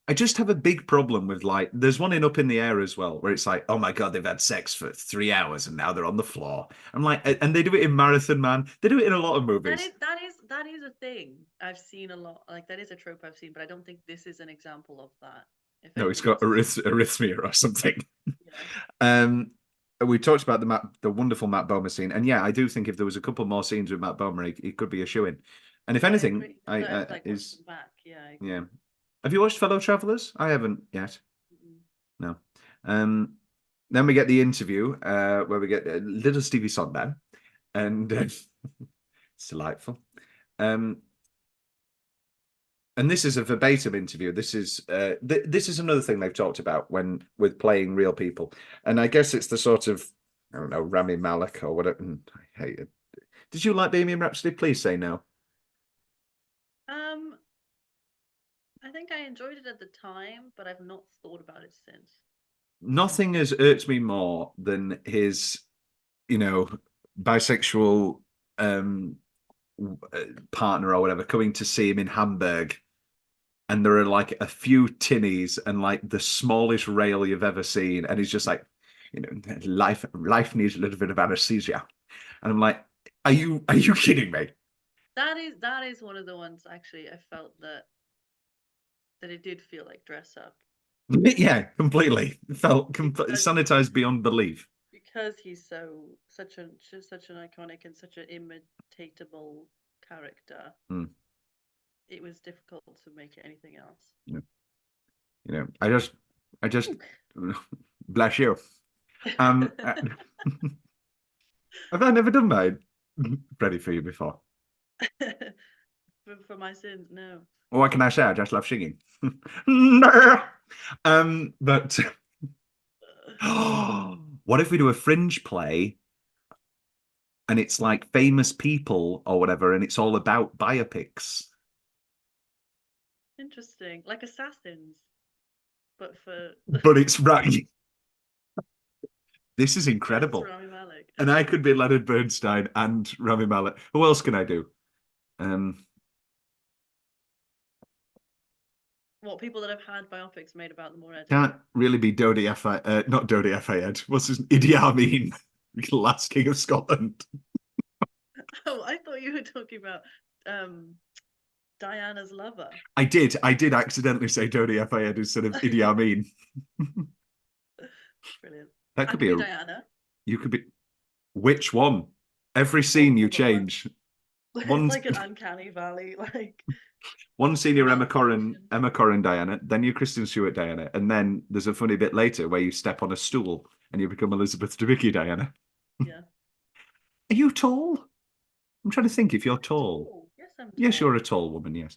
I just have a big problem with, like, there's one in Up in the Air as well, where it's like, oh my God, they've had sex for 3 hours and now they're on the floor. I'm like, and they do it in Marathon Man. They do it in a lot of movies. That is a thing I've seen a lot. Like, that is a trope I've seen, but I don't think this is an example of that. No, it's got arrhythmia or something. Yeah. We talked about the wonderful Matt Bomer scene, and yeah, I do think if there was a couple more scenes with Matt Bomer, he could be a shoo-in. And if anything, is back. Yeah. Yeah. Have you watched Fellow Travelers? I haven't yet. No. Then we get the interview where we get little Stevie Sondheim, and it's delightful. And this is a verbatim interview. This is another thing they've talked about with playing real people, and I guess it's the sort of, I don't know, Rami Malek or whatever. I hate it. Did you like Bohemian Rhapsody? Please say no. I think I enjoyed it at the time, but I've not thought about it since. Nothing has irked me more than his, you know, bisexual partner or whatever coming to see him in Hamburg, and there are like a few tinnies and like the smallest rail you've ever seen, and he's just like, you know, life needs a little bit of anesthesia, and I'm like, are you kidding me? That is one of the ones, actually, I felt that it did feel like dress up. Yeah, completely. It felt sanitized beyond belief. Because he's such an iconic and such an imitatable character. It was difficult to make it anything else. Yeah. You know, I just bless you. Have I never done mine ready for you before? For my sins, no. What can I say? I just love singing. But what if we do a fringe play and it's like famous people or whatever, and it's all about biopics? Interesting. Like Assassins, but it's right. This is incredible. Rami Malek. And I could be Leonard Bernstein and Rami Malek. Who else can I do? What, people that have had biopics made about them already? Can't really be not Dodi Fayed. What's his Idi Amin, last king of Scotland. Oh, I thought you were talking about Diana's lover. I did accidentally say Dodi Fayed instead of Idi Amin. Brilliant. That could be Diana. You could be. Which one? Every scene you change. It's like an uncanny valley, like. One scene you're Emma Corrin Diana, then you're Kristen Stewart Diana, and then there's a funny bit later where you step on a stool and you become Elizabeth Debicki, Diana. Yeah. Are you tall? I'm trying to think if you're I'm tall. tall. Yes, I'm tall. Yes, you're a tall woman, yes.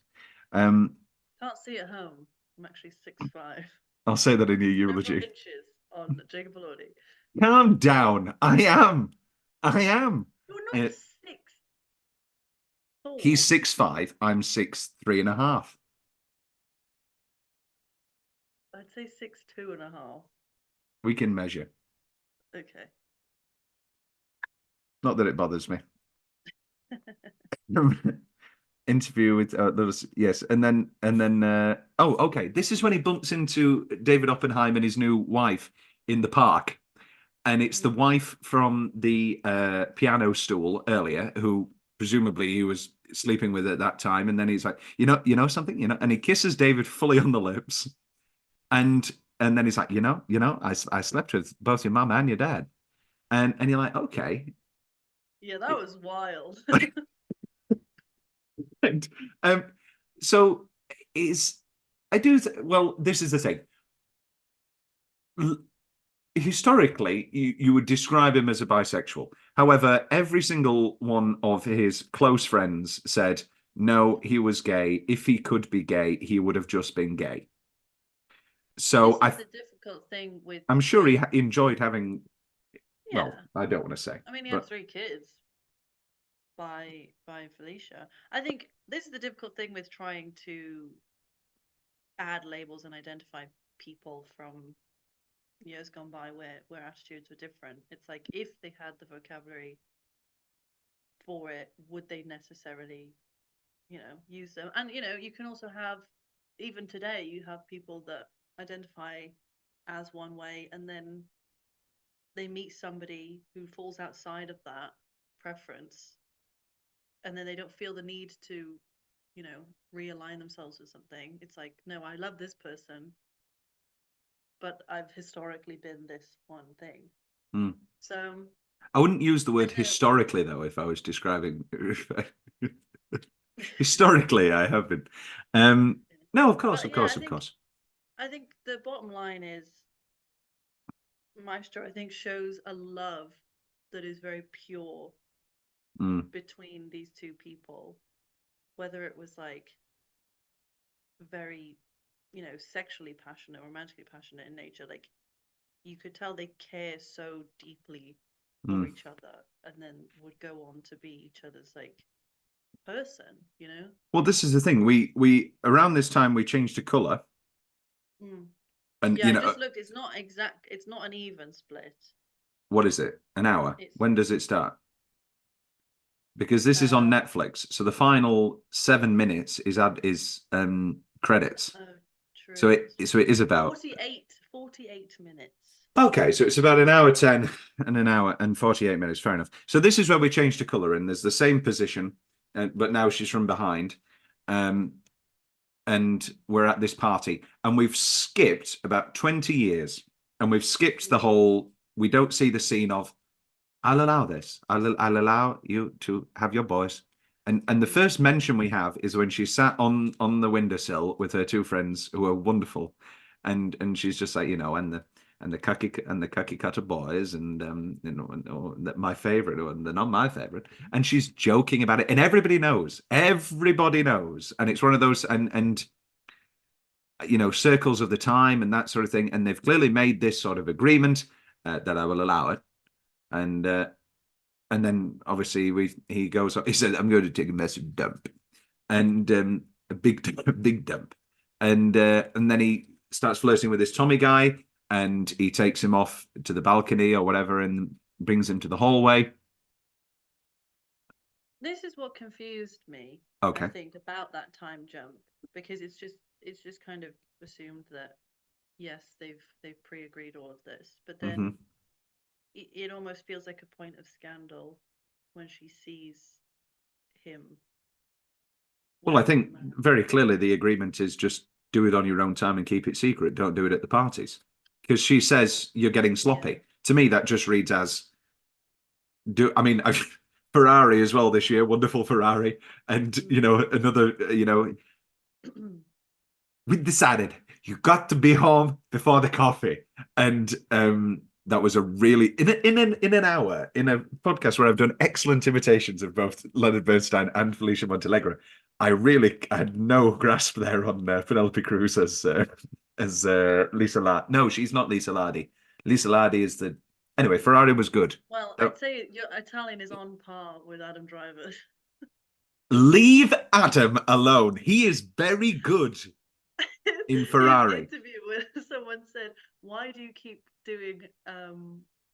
Can't see at home. I'm actually 6'5". I'll say that in your Several eulogy. inches on Jacob Elordi. Calm down. I am. You're not Uh, 6'4". He's 6'5". I'm 6'3.5". I'd say 6'2.5". We can measure. Okay. Not that it bothers me. Interview with yes, and then oh, okay. This is when he bumps into David Oppenheim and his new wife in the park, and it's the wife from the piano stool earlier, who presumably he was sleeping with at that time, and then he's like, you know something, and he kisses David fully on the lips, and then he's like, I slept with both your mum and your dad, and you're like, okay. Yeah, that was wild. And, so well, this is the thing. Historically, you would describe him as a bisexual. However, every single one of his close friends said, no, he was gay. If he could be gay, he would have just been gay. So this is the difficult thing with. I'm sure he enjoyed having. Yeah. Well, I don't want to say. I mean, he had 3 kids by Felicia. I think this is the difficult thing with trying to add labels and identify people from years gone by where attitudes were different. It's like, if they had the vocabulary for it, would they necessarily, use them? And you can also have, even today, you have people that identify as one way, and then they meet somebody who falls outside of that preference, and then they don't feel the need to realign themselves with something. It's like, no, I love this person, but I've historically been this one thing. So I wouldn't use the word historically, though, if I was describing. Historically, I have been. No, of course. I think the bottom line is, Maestro, I think, shows a love that is very pure between these two people. Whether it was like very, sexually passionate, romantically passionate in nature, like, you could tell they care so deeply for each other, and then would go on to be each other's like person. Well, this is the thing. We around this time we changed to color, and I just looked. It's not exact. It's not an even split. What is it? An hour? When does it start? Because this is on Netflix, so the final 7 minutes is credits. Oh, true. So it is about 48 minutes. Okay, so it's about an hour 10 and an hour and 48 minutes. Fair enough. So this is where we change to color, and there's the same position, but now she's from behind, and we're at this party, and we've skipped about 20 years, and we've skipped the whole. We don't see the scene of, I'll allow this. I'll allow you to have your boys. And the first mention we have is when she sat on the windowsill with her 2 friends who are wonderful, and she's just like, and the cookie cutter boys, and my favorite, and they're not my favorite, and she's joking about it, and everybody knows, and it's one of those and circles of the time and that sort of thing, and they've clearly made this sort of agreement that I will allow it. And then obviously he goes, he said, I'm going to take a massive dump, and a big dump, and then he starts flirting with this Tommy guy, and he takes him off to the balcony or whatever and brings him to the hallway. This is what confused me. Okay. I think about that time jump, because it's just kind of assumed that, yes, they've pre-agreed all of this, but then it almost feels like a point of scandal when she sees him. Well, I think very clearly the agreement is just do it on your own time and keep it secret. Don't do it at the parties. Because she says you're getting sloppy. Yeah. To me, that just reads as Ferrari as well this year, wonderful Ferrari. And, another, we decided you got to be home before the coffee. And That was a really in an hour in a podcast where I've done excellent imitations of both Leonard Bernstein and Felicia Montenegro. I had no grasp there on Penelope Cruz as Lisa Lardi. No, she's not Lisa Lardi. Lisa Lardi is the anyway. Ferrari was good. Well, I'd say your Italian is on par with Adam Driver. Leave Adam alone. He is very good in Ferrari. His interview where someone said, "Why do you keep doing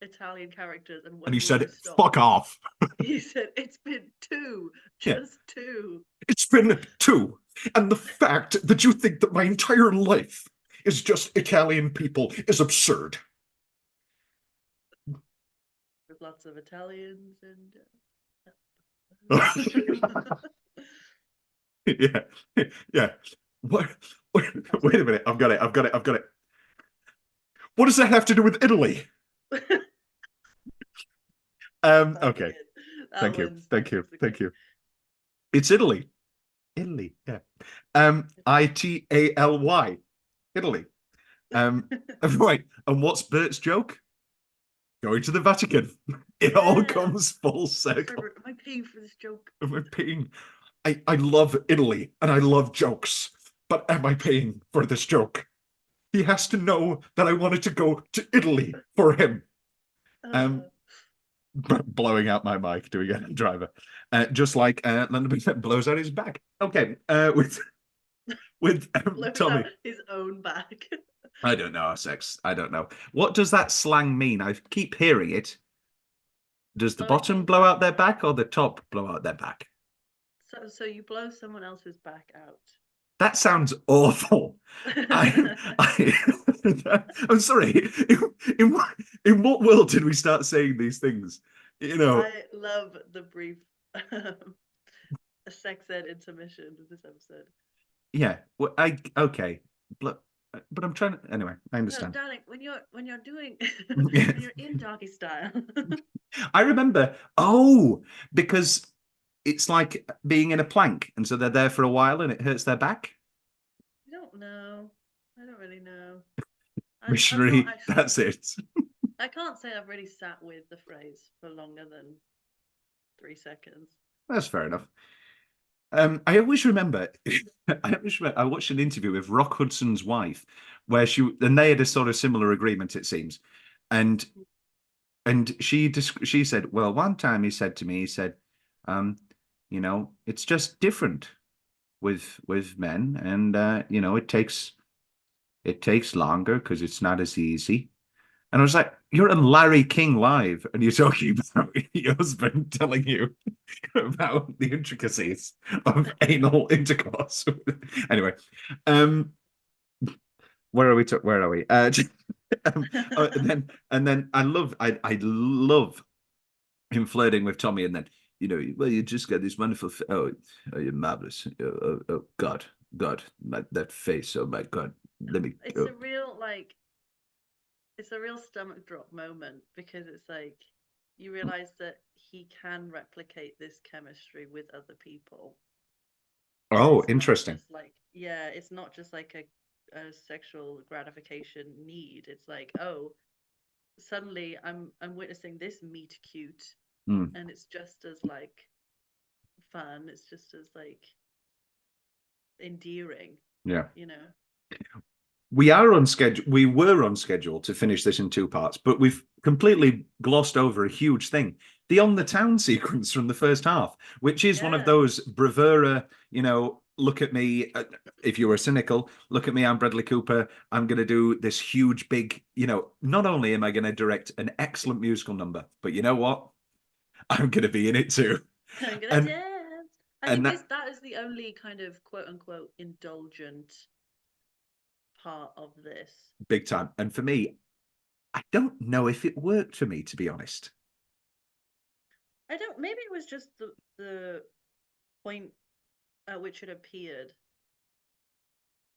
Italian characters?" And he said, stop? "Fuck off." He said, "It's been two, just two. It's been two, and the fact that you think that my entire life is just Italian people is absurd." There's lots of Italians and. yeah. What? Wait a minute. I've got it. What does that have to do with Italy? Okay. Thank you. It's Italy. Yeah. Italy. Italy. Right. And what's Bert's joke? Going to the Vatican. It all comes full circle. Am I paying for this joke? Am I paying? I love Italy and I love jokes, but am I paying for this joke? He has to know that I wanted to go to Italy for him. Blowing out my mic, doing a driver, just like London blows out his back. Okay, with Tommy, his own back. I don't know, sex. I don't know. What does that slang mean? I keep hearing it. Does the bottom blow out their back or the top blow out their back? So you blow someone else's back out. That sounds awful. I'm sorry. In what world did we start saying these things? You know, I love the brief sex ed intermission of this episode. Yeah. Well, okay, but I'm trying to. Anyway, I understand. No, darling, when you're doing when you're in doggy style. I remember. Oh, because it's like being in a plank, and so they're there for a while, and it hurts their back. I don't know. I don't really know. Missionary. That's it. I can't say I've really sat with the phrase for longer than 3 seconds. That's fair enough. I always remember. I watched an interview with Rock Hudson's wife, where they had a sort of similar agreement, it seems, and she said, well, one time he said to me, he said, you know, it's just different with men, and you know, it takes longer because it's not as easy. And I was like, you're on Larry King Live, and you're talking about your husband telling you about the intricacies of anal intercourse. Anyway, where are we? Where are we? And then I love him flirting with Tommy, and then well, you just got this wonderful. Oh, you're marvelous. Oh, God, that face. Oh my God, let me. It's a real It's a real stomach drop moment, because it's like you realize that he can replicate this chemistry with other people. Oh, interesting. It's not just like a sexual gratification need. It's like, oh, suddenly I'm witnessing this meet cute, and it's just as fun. It's just as endearing. Yeah. We were on schedule to finish this in 2 parts, but we've completely glossed over a huge thing. The on the town sequence from the first half, which is one of those bravura, look at me, if you were cynical, look at me, I'm Bradley Cooper, I'm going to do this huge, big, not only am I going to direct an excellent musical number, but you know what? I'm going to be in it too. I'm going to dance. I think that is the only kind of quote unquote indulgent part of this. Big time. And for me, I don't know if it worked for me, to be honest. Maybe it was just the point at which it appeared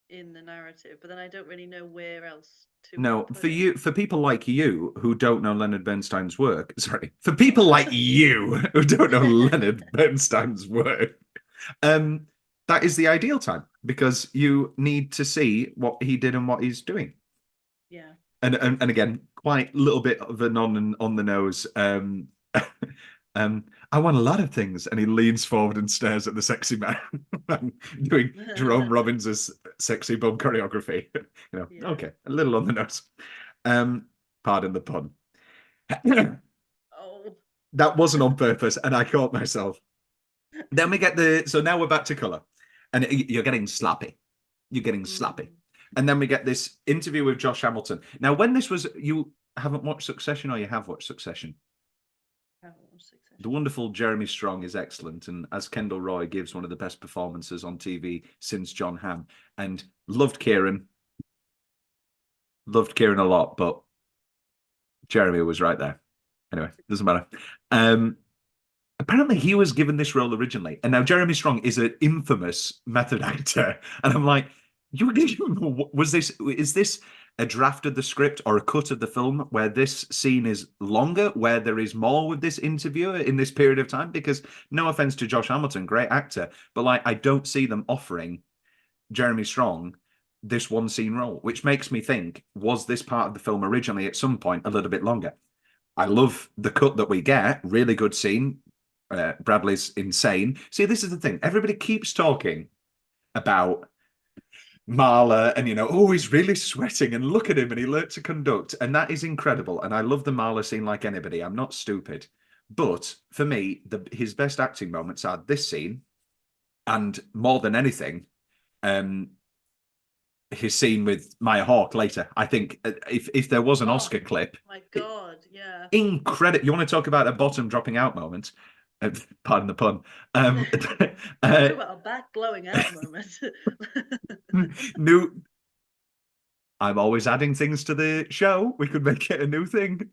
in the narrative, but then I don't really know where else to. No, for people like you who don't know Leonard Bernstein's work, for people like you who don't know Leonard Bernstein's work, that is the ideal time, because you need to see what he did and what he's doing. Yeah. and again, quite a little bit of an on the nose. I want a lot of things, and he leans forward and stares at the sexy man doing Jerome Robbins' sexy bum choreography. Yeah. Okay, a little on the nose. Pardon the pun. Oh. That wasn't on purpose, and I caught myself. Then we get so now we're back to colour, and you're getting sloppy. You're getting sloppy. And then we get this interview with Josh Hamilton. Now, when this was, you haven't watched Succession, or you have watched Succession? I haven't watched Succession. The wonderful Jeremy Strong is excellent, and as Kendall Roy gives one of the best performances on TV since John Hamm. And loved Kieran a lot, but Jeremy was right there. Anyway, doesn't matter. Apparently he was given this role originally, and now Jeremy Strong is an infamous method actor, and I'm like, is this a draft of the script or a cut of the film where this scene is longer, where there is more with this interviewer in this period of time? Because no offense to Josh Hamilton, great actor, but like, I don't see them offering Jeremy Strong this one scene role, which makes me think, was this part of the film originally at some point a little bit longer? I love the cut that we get, really good scene. Bradley's insane. See, this is the thing. Everybody keeps talking about Marla and, oh, he's really sweating and look at him and he learned to conduct. And that is incredible. And I love the Marla scene like anybody. I'm not stupid. But for me, his best acting moments are this scene and more than anything, his scene with Maya Hawke later. I think if there was an Oscar clip. My God, yeah. Incredible. You want to talk about a bottom dropping out moment? Pardon the pun. Talk about a back blowing out moment. I'm always adding things to the show. We could make it a new thing.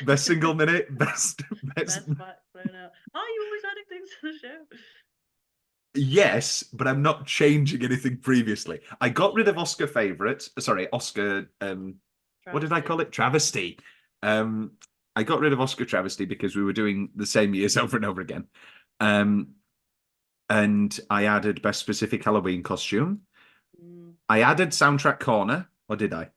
Best single minute, best back blown out. Are you always adding things to the show? Yes, but I'm not changing anything previously. I got rid of Oscar favorite. Sorry, Oscar. What did I call it? Travesty. I got rid of Oscar Travesty because we were doing the same years over and over again. And I added Best Specific Halloween Costume. I added Soundtrack Corner, or did I?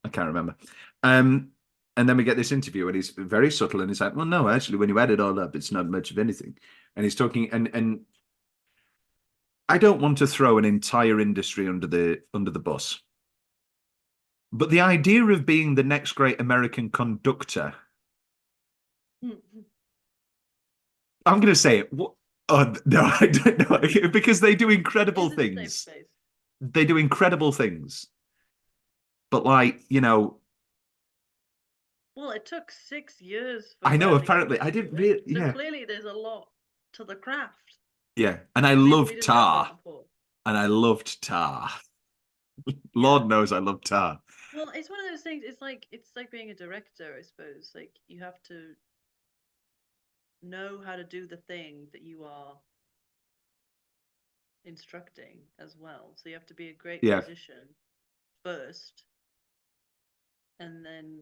I can't remember. And then we get this interview, and he's very subtle, and he's like, well, no, actually, when you add it all up, it's not much of anything. And he's talking, and I don't want to throw an entire industry under the bus. But the idea of being the next great American conductor, I'm going to say it. Oh, no, I don't know. Because they do incredible things. They do incredible things. But like, Well, it took 6 years. I know, apparently. I didn't really, So clearly there's a lot to the craft. Yeah, and I loved Tar. And I loved Tar. Lord knows I love Tar. Well, it's one of those things. It's like being a director, I suppose. Like, you have to know how to do the thing that you are instructing as well. So you have to be a great musician first, and then.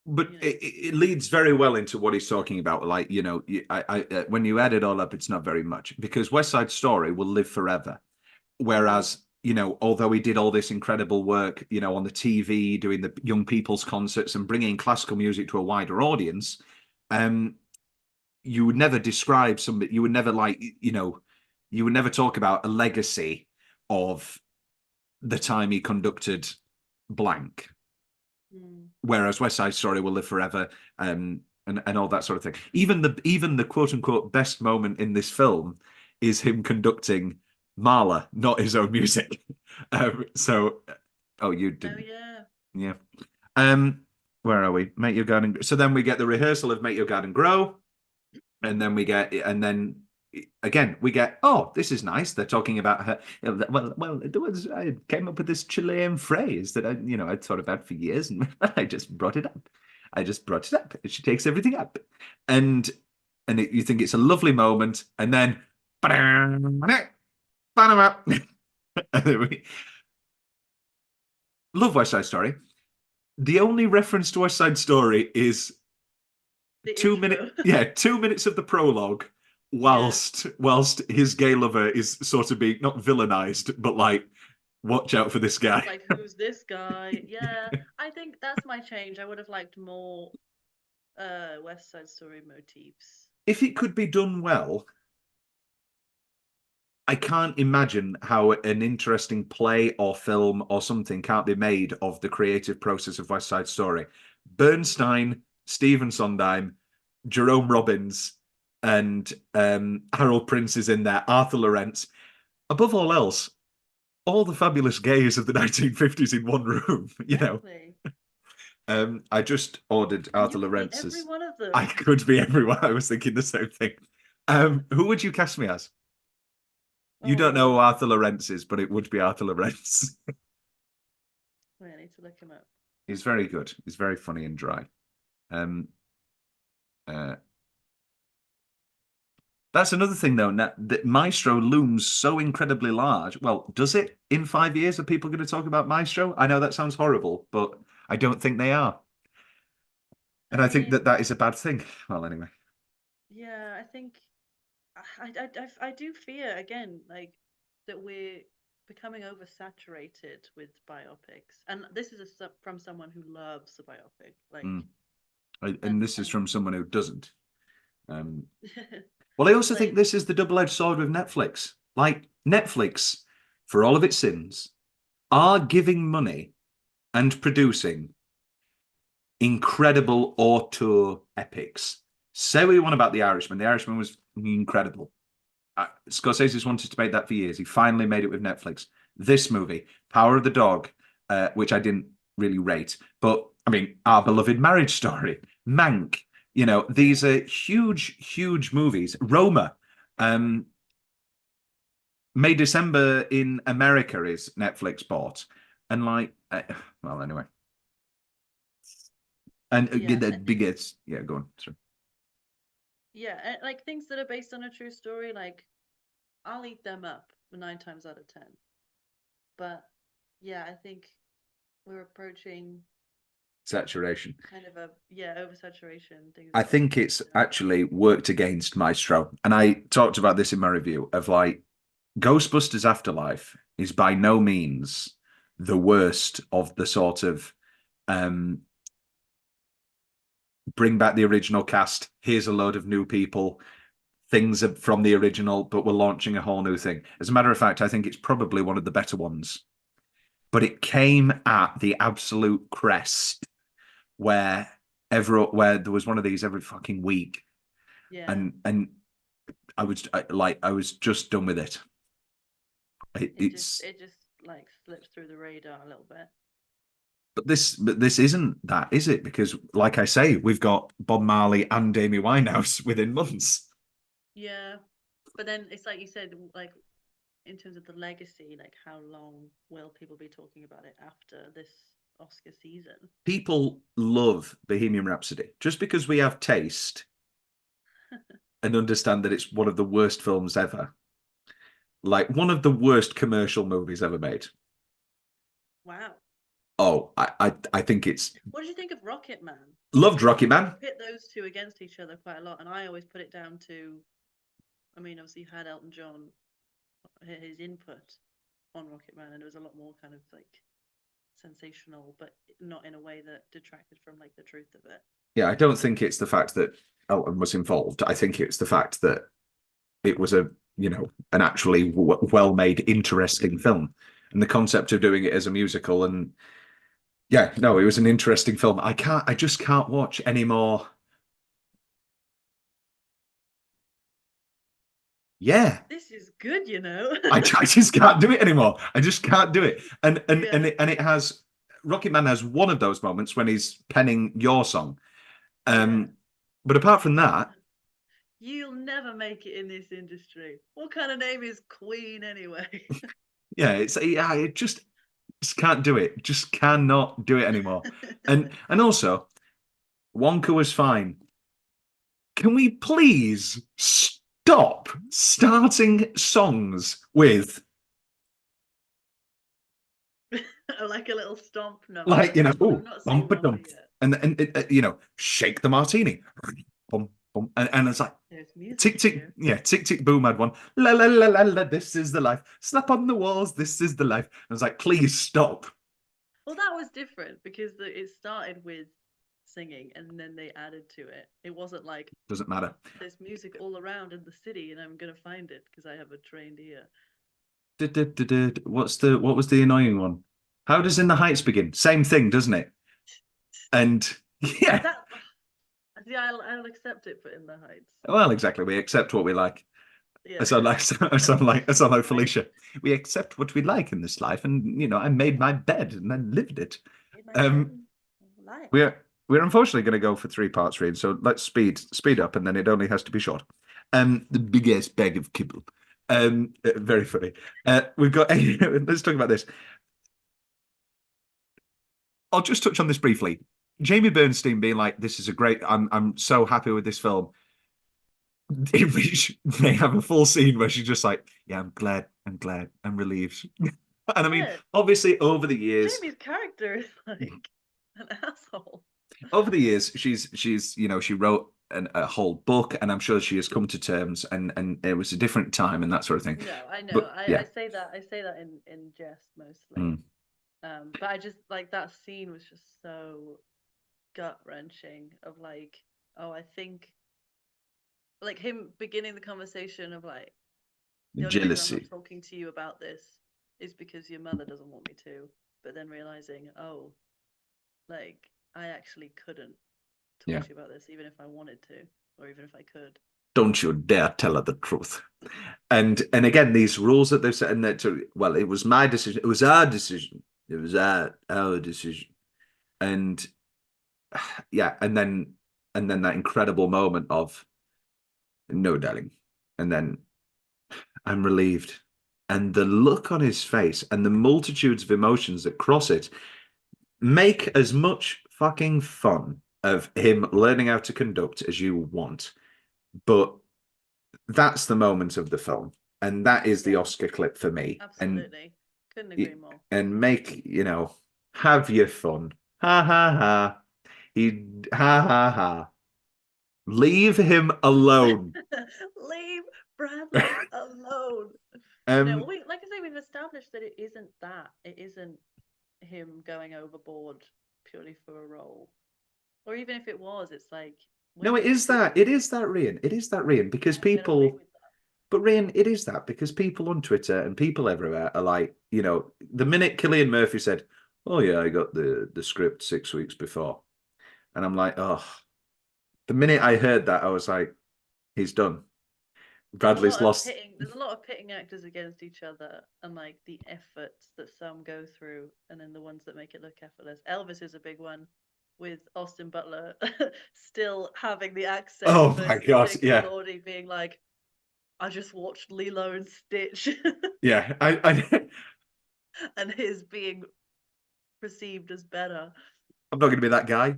But it leads very well into what he's talking about. Like, when you add it all up, it's not very much, because West Side Story will live forever. Whereas, although he did all this incredible work, on the TV, doing the young people's concerts and bringing classical music to a wider audience, you would never describe somebody, you would never you would never talk about a legacy of the time he conducted blank. Whereas West Side Story will live forever, and all that sort of thing. Even the quote unquote best moment in this film is him conducting Marla, not his own music. You didn't. Oh yeah. Where are we? Make Your Garden. So then we get the rehearsal of Make Your Garden Grow, and then we get oh, this is nice. They're talking about her. I came up with this Chilean phrase that I'd thought about for years, and I just brought it up. And she takes everything up, and you think it's a lovely moment, and then. Love West Side Story. The only reference to West Side Story is 2 minutes. Yeah, 2 minutes of the prologue, whilst his gay lover is sort of being not villainized, but like watch out for this guy. Like, who's this guy? Yeah, I think that's my change. I would have liked more West Side Story motifs. If it could be done well, I can't imagine how an interesting play or film or something can't be made of the creative process of West Side Story. Bernstein, Stephen Sondheim, Jerome Robbins, and Harold Prince is in there, Arthur Lawrence. Above all else, all the fabulous gays of the 1950s in one room, you know. I just ordered Arthur Lawrence's. Every one of them. I could be everyone. I was thinking the same thing. Who would you cast me as? You don't know who Arthur Lawrence is, but it would be Arthur Lawrence. I need to look him up. He's very good. He's very funny and dry. That's another thing, though. That Maestro looms so incredibly large. Well, does it? In 5 years, are people going to talk about Maestro? I know that sounds horrible, but I don't think they are. And I think that is a bad thing. Well, anyway. Yeah, I think I do fear again, like that we're becoming oversaturated with biopics, and this is from someone who loves the biopic. Like, and this is from someone who doesn't. Well, I also think this is the double-edged sword with Netflix. Like, Netflix, for all of its sins, are giving money and producing incredible auteur epics. Say what you want about The Irishman. The Irishman was incredible. Scorsese's wanted to make that for years. He finally made it with Netflix. This movie, Power of the Dog, which I didn't really rate, but I mean, Our Beloved Marriage Story, Mank, you know, these are huge, huge movies. Roma, May December in America is Netflix bought. And like, well, anyway. And the biggest, yeah, go on. Sorry. Yeah, like things that are based on a true story, like I'll eat them up 9 times out of 10. But yeah, I think we're approaching saturation. Kind of oversaturation. Things I think it's actually worked against Maestro. And I talked about this in my review of like Ghostbusters Afterlife is by no means the worst of the sort of bring back the original cast. Here's a load of new people. Things are from the original, but we're launching a whole new thing. As a matter of fact, I think it's probably one of the better ones. But it came at the absolute crest where there was one of these every fucking week. Yeah. And I was just done with it. It just like slips through the radar a little bit. But this isn't that, is it? Because, like I say, we've got Bob Marley and Amy Winehouse within months. Yeah, but then it's like you said, like in terms of the legacy, like how long will people be talking about it after this Oscar season? People love Bohemian Rhapsody just because we have taste and understand that it's one of the worst films ever, like one of the worst commercial movies ever made. Wow. Oh, I think it's. What did you think of Rocket Man? Loved Rocket Man. Pit those two against each other quite a lot, and I always put it down to, I mean, obviously you had Elton John, his input on Rocket Man, and it was a lot more kind of like sensational, but not in a way that detracted from like the truth of it. Yeah, I don't think it's the fact that Elton was involved. I think it's the fact that it was an actually well-made, interesting film, and the concept of doing it as a musical. And yeah, no, it was an interesting film. I just can't watch anymore. Yeah, this is good, I just can't do it anymore. I just can't do it. And it has, Rocket Man has one of those moments when he's penning your song. But apart from that, you'll never make it in this industry. What kind of name is Queen anyway? I just can't do it. Just cannot do it anymore. and also, Wonka was fine. Can we please stop starting songs with like a little stomp number? Like, bump a dump, and shake the martini. Bum, And it's like, There's music tick, tick, here. yeah, tick, tick, boom had one. La, la, la, la, la, this is the life. Slap on the walls, this is the life. I was like, please stop. Well, that was different because it started with singing and then they added to it. It wasn't like, Doesn't matter. there's music all around in the city and I'm going to find it because I have a trained ear. What was the annoying one? How does In the Heights begin? Same thing, doesn't it? And yeah, That, see, I'll accept it for In the Heights. well, exactly. We accept what we like. Yeah. I sound like Felicia. We accept what we like in this life, and I made my bed and I lived it. We're unfortunately going to go for 3 parts, Rhian. So let's speed up, and then it only has to be short. The biggest bag of kibble. Very funny. We've got. Let's talk about this. I'll just touch on this briefly. Jamie Bernstein being like, "This is a great. I'm so happy with this film." In which they have a full scene where she's just like, "Yeah, I'm glad, I'm relieved." And I mean, obviously, over the years, Jamie's character is like an asshole. Over the years, she's she wrote a whole book, and I'm sure she has come to terms, and it was a different time and that sort of thing. No, I know. But, yeah. I say that in jest mostly. But I just like that scene was just so gut wrenching of like, oh, I think like him beginning the conversation of like, the only reason I'm Jealousy. not talking to you about this is because your mother doesn't want me to. But then realizing, oh, like I actually couldn't talk to you about this, even if I wanted to, or even if I could. Don't you dare tell her the truth. And again, these rules that they've set in there well, it was my decision. It was our decision. It was our decision. And yeah, and then that incredible moment of no, darling. And then I'm relieved. And the look on his face and the multitudes of emotions that cross it make as much fucking fun of him learning how to conduct as you want. But that's the moment of the film. And that is the Oscar clip for me. Absolutely. Couldn't agree more. And make, have your fun. Ha ha ha. Ha ha ha. Leave him alone. Leave Bradley alone. No, like I say, we've established that it isn't that. It isn't him going overboard purely for a role. Or even if it was, it's like... No, it is that. It is that, Rhian. It is that, Rhian, because people... But Rhian, it is that because people on Twitter and people everywhere are like, the minute Cillian Murphy said, "Oh yeah, I got the script 6 weeks before," and I'm like, oh, the minute I heard that, I was like, he's done. Bradley's lost. There's a lot of pitting actors against each other, and like the efforts that some go through, and then the ones that make it look effortless. Elvis is a big one, with Austin Butler still having the accent. Oh my God, yeah. Lordy being like, I just watched Lilo and Stitch. Yeah, I and his being perceived as better. I'm not going to be that guy.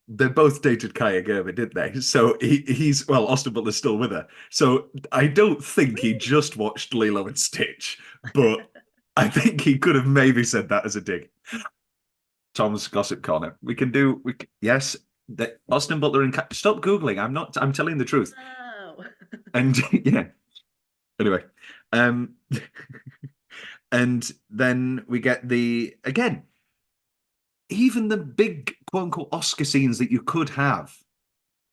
They both dated Kaya Gerber, didn't they? So he's Austin Butler's still with her. So I don't think he just watched Lilo and Stitch, but I think he could have maybe said that as a dig. Tom's Gossip Corner. Yes, Austin Butler and stop Googling. I'm telling the truth. No. And yeah. Anyway, and then we get again, even the big quote unquote Oscar scenes that you could have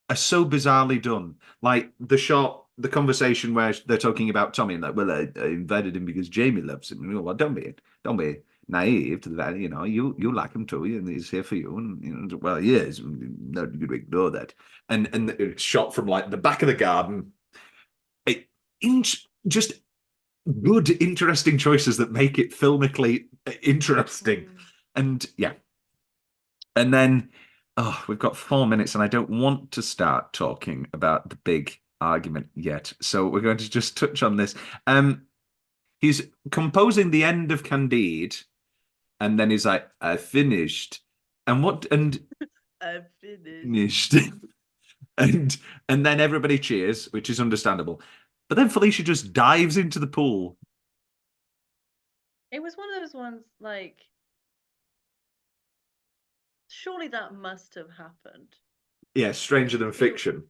are so bizarrely done. Like the conversation where they're talking about Tommy and like, well, I invited him because Jamie loves him. Well, don't be naive to that. You like him too, and he's here for you. And well, he is. Not going to ignore that. And it's shot from like the back of the garden. Just good, interesting choices that make it filmically interesting. And yeah. And then, we've got 4 minutes and I don't want to start talking about the big argument yet. So we're going to just touch on this. He's composing the end of Candide and then he's like, I finished. I finished. and then everybody cheers, which is understandable. But then Felicia just dives into the pool. It was one of those ones like, surely that must have happened. Yeah, stranger than fiction.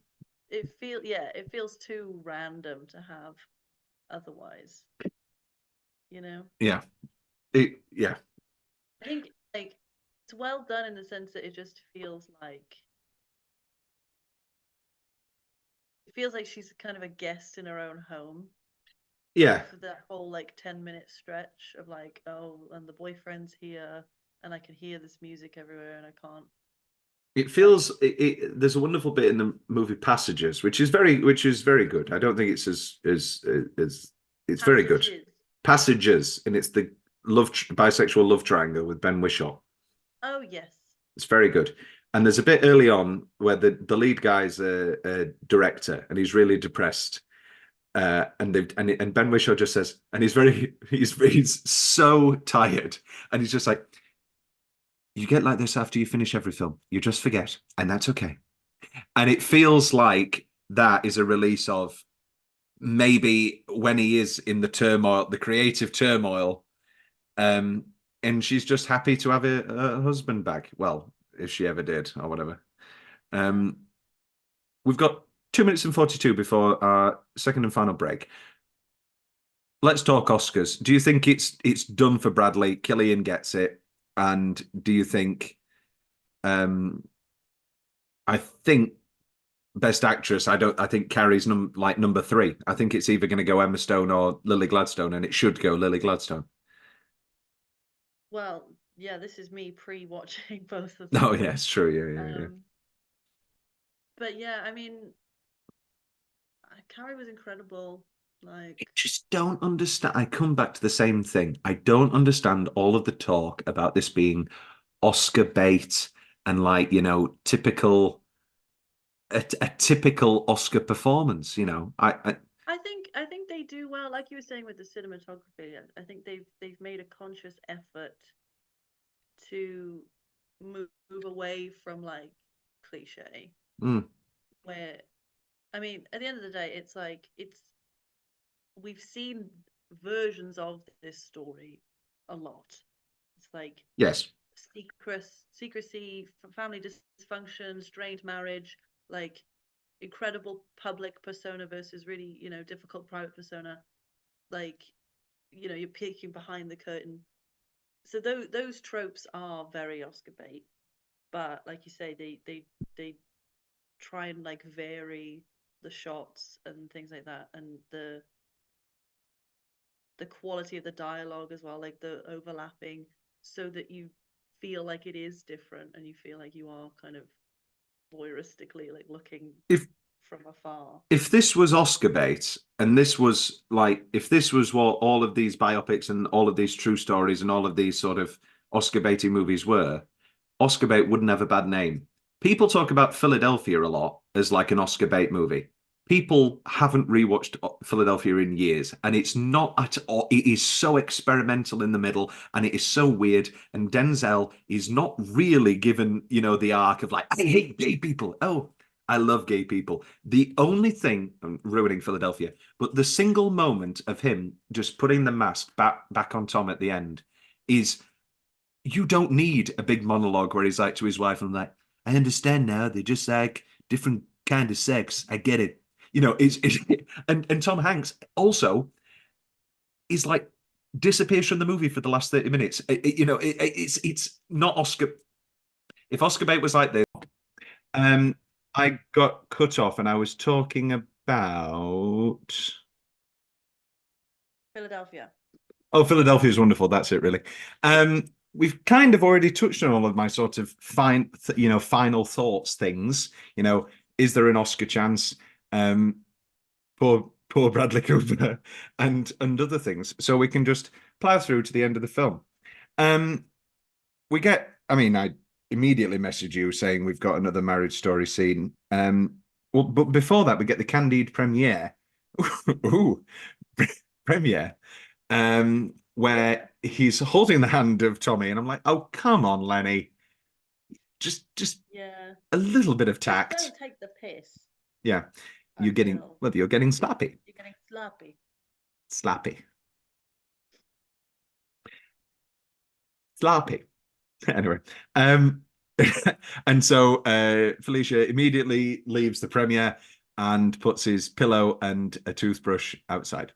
it feels too random to have otherwise. You know? Yeah. Yeah. I think like it's well done in the sense that it just feels like she's kind of a guest in her own home. Yeah. For that whole like 10-minute stretch of like, oh, and the boyfriend's here and I can hear this music everywhere and I can't. It feels there's a wonderful bit in the movie Passages, which is very good. I don't think it's as it's very good. Passages, and it's the bisexual love triangle with Ben Whishaw. Oh yes. It's very good. And there's a bit early on where the lead guy's a director and he's really depressed. And Ben Whishaw just says, and he's so tired, and he's just like, you get like this after you finish every film. You just forget, and that's okay. And it feels like that is a release of maybe when he is in the turmoil, the creative turmoil, and she's just happy to have a husband back. Well, if she ever did, or whatever. We've got 2 minutes and 42 before our second and final break. Let's talk Oscars. Do you think it's done for Bradley? Killian gets it. And do you think I think Best Actress, I think Carrie's number 3. I think it's either going to go Emma Stone or Lily Gladstone, and it should go Lily Gladstone. Well, yeah, this is me pre-watching both of them. Oh, yeah, it's true. Yeah. But yeah, I mean, Carrie was incredible. Like, I just don't understand. I come back to the same thing. I don't understand all of the talk about this being Oscar bait and like, typical a typical Oscar performance. I think they do well, like you were saying with the cinematography. I think they've made a conscious effort to move away from like cliche. Where, I mean, at the end of the day, it's like we've seen versions of this story a lot. It's like yes, secrecy, family dysfunction, strained marriage, like incredible public persona versus really, difficult private persona. Like, you're peeking behind the curtain. So those tropes are very Oscar bait, but like you say, they try and like vary the shots and things like that, and the quality of the dialogue as well, like the overlapping, so that you feel like it is different and you feel like you are kind of voyeuristically like looking from afar. If this was Oscar bait, and this was like, if this was what all of these biopics and all of these true stories and all of these sort of Oscar baiting movies were, Oscar bait wouldn't have a bad name. People talk about Philadelphia a lot as like an Oscar bait movie. People haven't rewatched Philadelphia in years, and it's not at all. It is so experimental in the middle, and it is so weird. And Denzel is not really given, the arc of like, I hate gay people. Oh, I love gay people. The only thing, I'm ruining Philadelphia, but the single moment of him just putting the mask back on Tom at the end is, you don't need a big monologue where he's like to his wife, I'm like, I understand now. They just like different kind of sex. I get it. It's and Tom Hanks also is like disappears from the movie for the last 30 minutes. It's not Oscar. If Oscar bait was like this, I got cut off and I was talking about Philadelphia. Oh, Philadelphia is wonderful. That's it, really. We've kind of already touched on all of my sort of final thoughts things. Is there an Oscar chance? Poor Bradley Cooper and other things. So we can just plow through to the end of the film. I immediately messaged you saying we've got another Marriage Story scene. But before that, we get the Candide premiere. Ooh, premiere. Where he's holding the hand of Tommy, and I'm like, oh, come on, Lenny. Just yeah, a little bit of tact. Just don't take the piss. Yeah. You're getting slappy. You're getting slappy. Slappy. Slappy. Anyway. And so Felicia immediately leaves the premiere and puts his pillow and a toothbrush outside.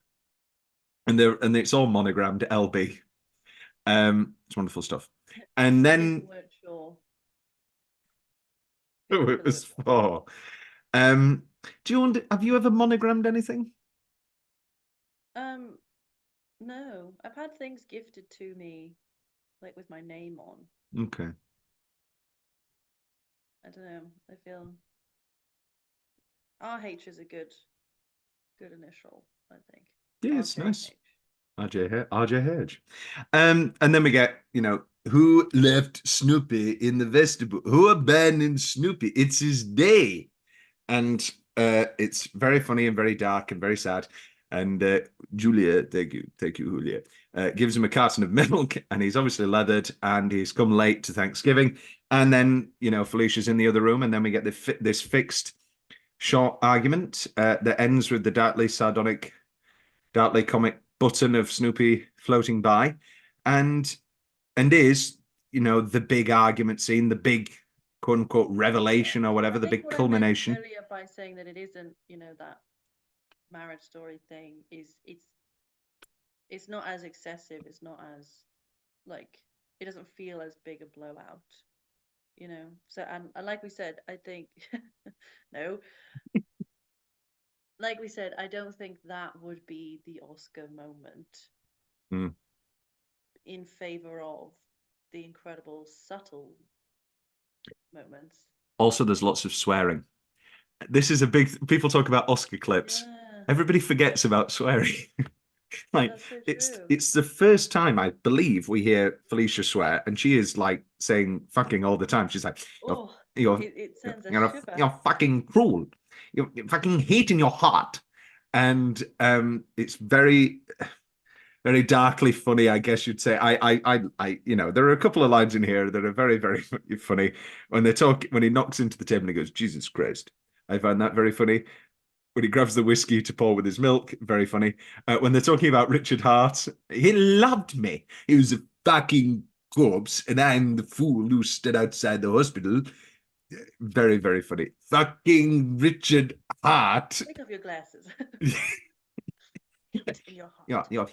And it's all monogrammed LB. It's wonderful stuff. And then weren't sure. who it was for. Do have you ever monogrammed anything? No. I've had things gifted to me, like with my name on. Okay. I don't know. I feel RH is a good initial, I think. Yeah, it's RJH. nice. RJ Hedge. And then we get, who left Snoopy in the vestibule? Who abandoned Snoopy? It's his day. And it's very funny and very dark and very sad. And Julia, thank you, Julia, gives him a carton of milk, and he's obviously leathered, and he's come late to Thanksgiving. And then, Felicia's in the other room, and then we get this fixed short argument that ends with the darkly sardonic, darkly comic button of Snoopy floating by, and is, the big argument scene, the big quote unquote revelation or whatever, the big culmination. I meant earlier by saying that it isn't, that marriage story thing is it's not as excessive. It's not as like it doesn't feel as big a blowout, So and like we said, I think no. Like we said, I don't think that would be the Oscar moment in favor of the incredible subtle moments. Also, there's lots of swearing. This is a big. People talk about Oscar clips. Yeah. Everybody forgets about swearing. Like so it's the first time I believe we hear Felicia swear, and she is like saying "fucking" all the time. She's like, "You're fucking cruel. You're fucking hate in your heart," and it's very, very darkly funny, I guess you'd say. There are a couple of lines in here that are very, very funny when he knocks into the table and he goes, "Jesus Christ." I find that very funny. When he grabs the whiskey to pour with his milk, very funny. When they're talking about Richard Hart, he loved me. He was a fucking corpse, and I'm the fool who stood outside the hospital. Very, very funny. Fucking Richard Hart. Take off your glasses. Hate in your heart. Yeah,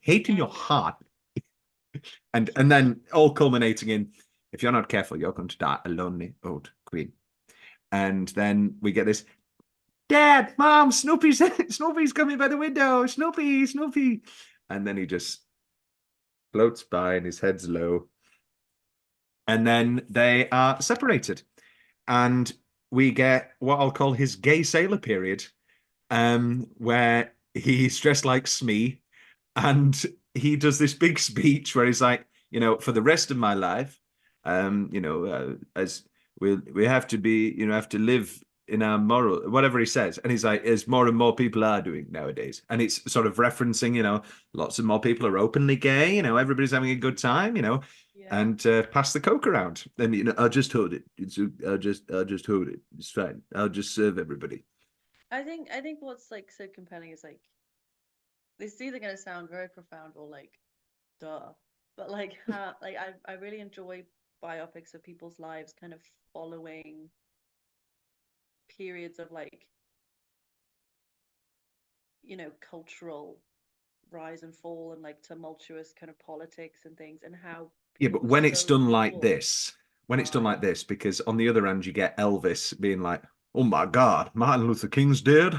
hate in your heart. And then all culminating in, if you're not careful, you're going to die a lonely old queen. And then we get this, Dad, Mom, Snoopy's coming by the window. Snoopy. And then he just floats by and his head's low. And then they are separated. And we get what I'll call his gay sailor period, where he's dressed like Smee, and he does this big speech where he's like, for the rest of my life, as we have to be, have to live in our moral, whatever he says. And he's like, as more and more people are doing nowadays. And it's sort of referencing, lots of more people are openly gay, everybody's having a good time, and pass the Coke around. And, I'll just hold it. I'll just hold it. It's fine. I'll just serve everybody. I think what's like so compelling is like, this is either going to sound very profound or like, duh. But like, how, like I really enjoy biopics of people's lives kind of following periods of like, cultural rise and fall and like tumultuous kind of politics and things, and how but when it's done like this, because on the other hand you get Elvis being like, oh my God, Martin Luther King's dead,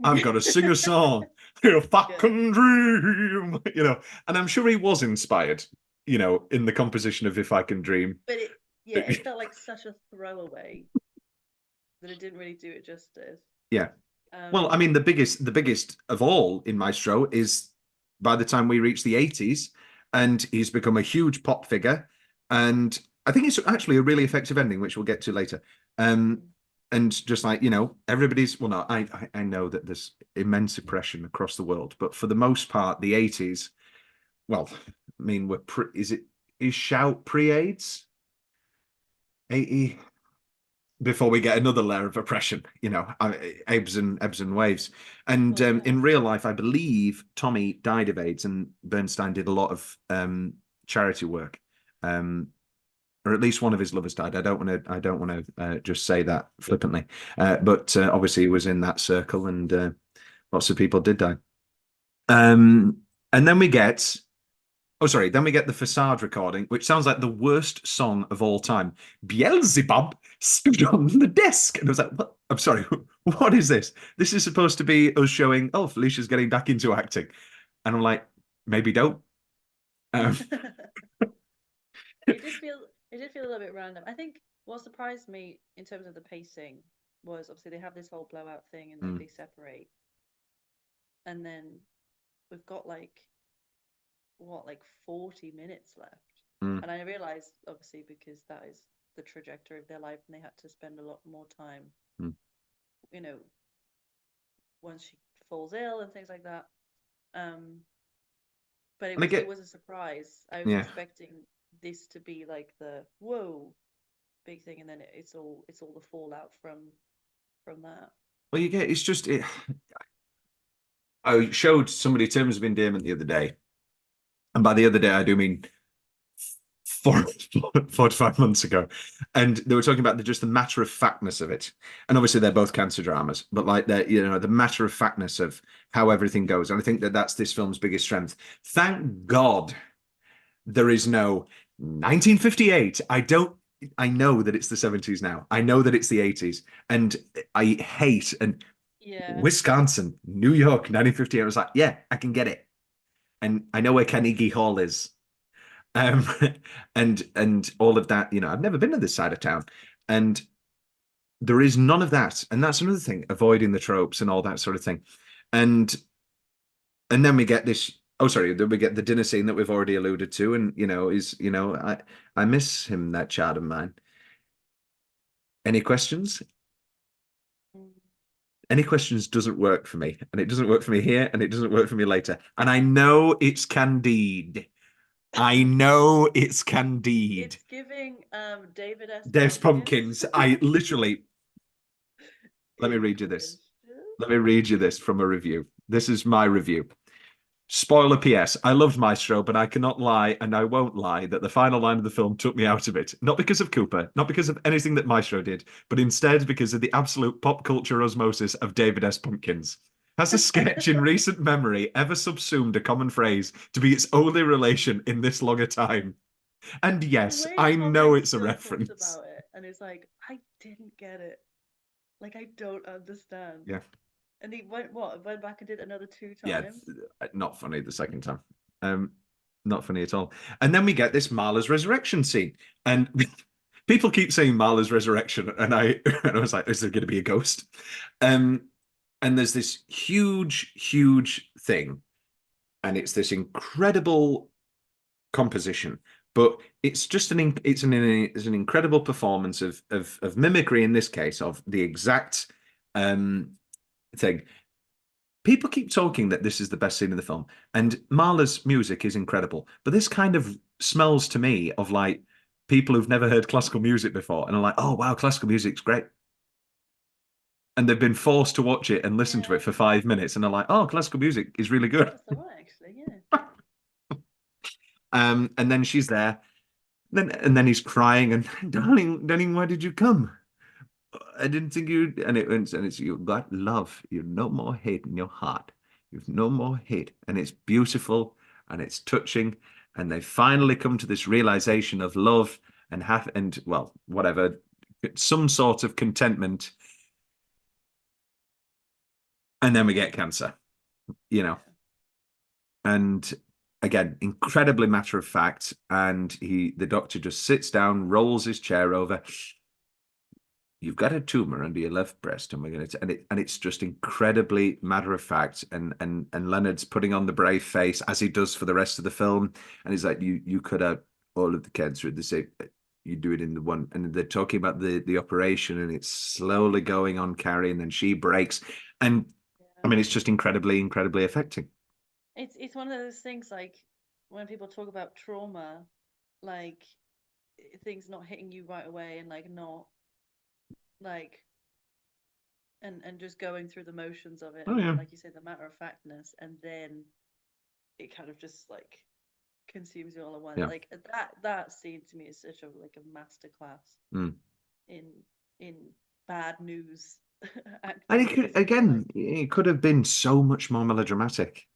I've got to sing a song, a fucking dream, and I'm sure he was inspired, in the composition of If I Can Dream. But it felt like such a throwaway that it didn't really do it justice. Yeah. Well, I mean, the biggest of all in Maestro is by the time we reach the 80s, and he's become a huge pop figure. And I think it's actually a really effective ending, which we'll get to later. And just like, everybody's, well, no, I know that there's immense oppression across the world, but for the most part, the 80s, well, I mean, is Shout pre-AIDS? 80, before we get another layer of oppression, ebbs and waves. And in real life, I believe Tommy died of AIDS, and Bernstein did a lot of charity work or at least one of his lovers died. I don't want to just say that flippantly, but obviously he was in that circle, and lots of people did die. And then we get, then we get the Facade recording, which sounds like the worst song of all time. Beelzebub stood on the desk, and I was like, "What? I'm sorry, what is this? This is supposed to be us showing, oh, Felicia's getting back into acting," and I'm like, maybe don't. It did feel a little bit random. I think what surprised me in terms of the pacing was obviously they have this whole blowout thing and they separate, and then we've got like 40 minutes left, and I realized obviously because that is the trajectory of their life, and they had to spend a lot more time, you know, once she falls ill and things like that. But it was a surprise. I was expecting this to be like the whoa big thing, and then it's all the fallout from that. Well, it's just it. I showed somebody Terms of Endearment the other day, and by the other day I do mean 4 to 5 months ago, and they were talking about just the matter of factness of it. And obviously they're both cancer dramas, but like the matter of factness of how everything goes. And I think that that's this film's biggest strength. Thank God there is no 1958. I know that it's the 70s now. I know that it's the 80s, and I hate Wisconsin, New York, 1958. I was like, yeah, I can get it, and I know where Carnegie Hall is. And all of that, I've never been to this side of town, and there is none of that. And that's another thing, avoiding the tropes and all that sort of thing. And then we get this. Oh, sorry. Then we get the dinner scene that we've already alluded to, and I miss him, that child of mine. Any questions? Any questions doesn't work for me, and it doesn't work for me here, and it doesn't work for me later. And I know it's Candide. I know it's Candide. It's giving David S. Dave's Pumpkins. I literally. Let me read you this. Let me read you this from a review. This is my review. Spoiler PS. I loved Maestro, but I cannot lie, and I won't lie, that the final line of the film took me out of it. Not because of Cooper, not because of anything that Maestro did, but instead because of the absolute pop culture osmosis of David S. Pumpkins. Has a sketch in recent memory ever subsumed a common phrase to be its only relation in this long a time? And yes, I know it's a reference. About it, and it's like, I didn't get it. Like, I don't understand. Yeah. And he went back and did another 2 times? Yeah, not funny the second time. Not funny at all. And then we get this Marla's resurrection scene. And people keep saying Marla's resurrection, and I was like, is there going to be a ghost? And there's this huge, huge thing, and it's this incredible composition. But it's just an incredible performance of mimicry, in this case, of the exact thing. People keep talking that this is the best scene in the film, and Marla's music is incredible. But this kind of smells to me of like people who've never heard classical music before, and are like, "Oh wow, classical music's great." And they've been forced to watch it and listen to it for 5 minutes, and they're like, "Oh, classical music is really good." That's the one, actually, yeah. And then she's there, and then he's crying, and darling, why did you come? I didn't think you'd. And it's you've got love. You've no more hate in your heart. You've no more hate, and it's beautiful and it's touching. And they finally come to this realization of love and well, whatever, some sort of contentment. And then we get cancer, and again, incredibly matter of fact. And the doctor just sits down, rolls his chair over. You've got a tumor under your left breast, and we're going to, and it's just incredibly matter of fact. And Leonard's putting on the brave face, as he does for the rest of the film. And he's like, you cut out all of the cancer at the same. You do it in the one, and they're talking about the operation, and it's slowly going on, Carrie, and then she breaks. And I mean, it's just incredibly, incredibly affecting. It's one of those things, like when people talk about trauma, like things not hitting you right away, and like not like and just going through the motions of it, oh, yeah. Like you said, the matter of factness, and then it kind of just like consumes you all at once. Yeah. Like that scene to me is such a like a masterclass in bad news And acting. Because it could have been so much more melodramatic.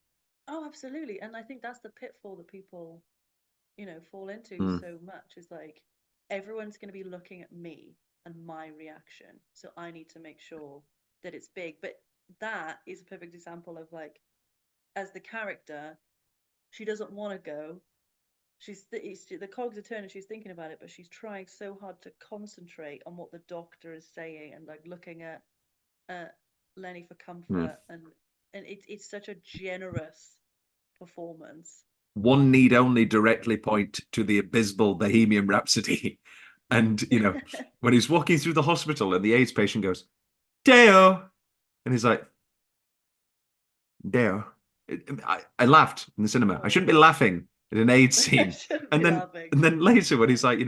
oh, absolutely. And I think that's the pitfall that people, fall into so much, is like everyone's going to be looking at me and my reaction. So I need to make sure that it's big. But that is a perfect example of like, as the character, she doesn't want to go. The cogs are turning. She's thinking about it, but she's trying so hard to concentrate on what the doctor is saying and like looking at Lenny for comfort, and it's such a generous performance. One need only directly point to the abysmal Bohemian Rhapsody. And, when he's walking through the hospital and the AIDS patient goes, Deo. And he's like, Deo. I laughed in the cinema. I shouldn't be laughing at an AIDS scene. And then later when he's like,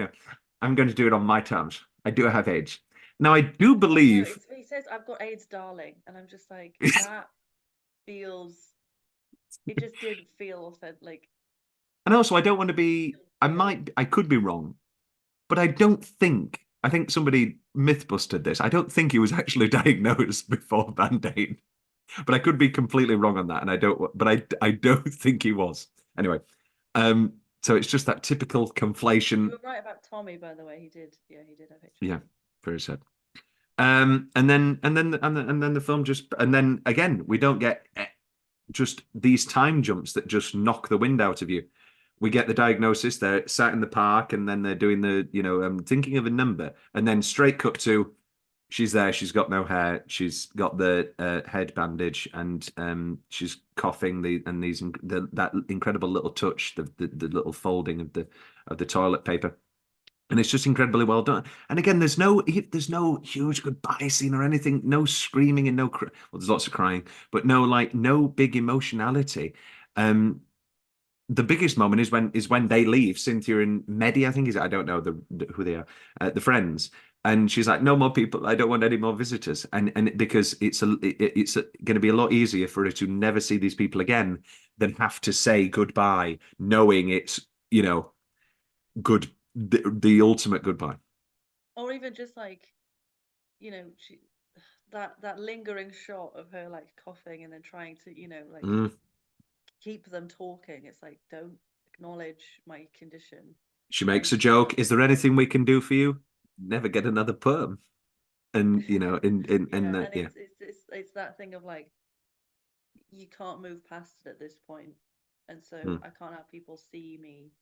I'm going to do it on my terms. I do have AIDS. Now I do believe he says, I've got AIDS, darling. And I'm just like, that feels, it just didn't feel authentic. And also I don't want to be, I could be wrong, but I think somebody myth busted this. I don't think he was actually diagnosed before Band-Aid. But I could be completely wrong on that, and I don't think he was. Anyway, so it's just that typical conflation. You were right about Tommy, by the way. He did have HIV. Yeah, very sad. And then the film and then again we don't get just these time jumps that just knock the wind out of you. We get the diagnosis. They're sat in the park, and then they're doing the I'm thinking of a number, and then straight cut to. She's there. She's got no hair. She's got the head bandage, and she's coughing. That incredible little touch, the little folding of the toilet paper, and it's just incredibly well done. And again, there's no huge goodbye scene or anything. No screaming and well, there's lots of crying, but no big emotionality. The biggest moment is when they leave. Cynthia and Medi, I think I don't know who they are, the friends. And she's like, no more people. I don't want any more visitors. And because it's going to be a lot easier for her to never see these people again than have to say goodbye, knowing it's, good, the ultimate goodbye. Or even just like, she that lingering shot of her like coughing and then trying to, keep them talking. It's like, don't acknowledge my condition. She makes a joke. Is there anything we can do for you? Never get another perm, and it's that thing of like, you can't move past it at this point, and so I can't have people see me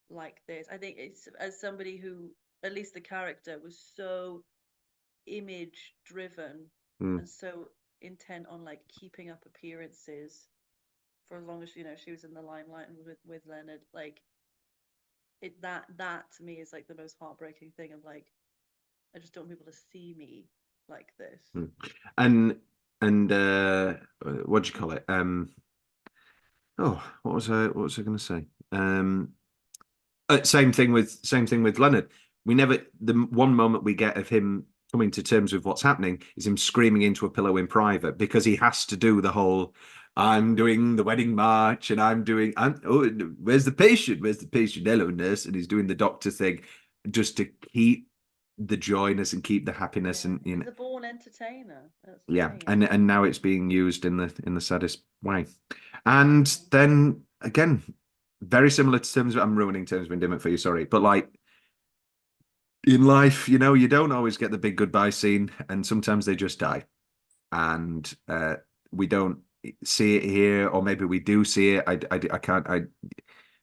like this. I think it's, as somebody who, at least the character was so image driven and so intent on like keeping up appearances for as long as she was in the limelight and with Leonard, like that to me is like the most heartbreaking thing of like, I just don't want people to see me like this. And what do you call it? What was I going to say? Same thing with Leonard. The one moment we get of him coming to terms with what's happening is him screaming into a pillow in private, because he has to do the whole, I'm doing the wedding march, and where's the patient? Where's the patient? Hello, nurse. And he's doing the doctor thing just to keep the joyness and keep the happiness. And he's a born entertainer. And now it's being used in the saddest way. And then again, very similar to Terms. I'm ruining Terms of Endearment for you, sorry, but like in life, you don't always get the big goodbye scene, and sometimes they just die, and we don't see it here, or maybe we do see it. I can't.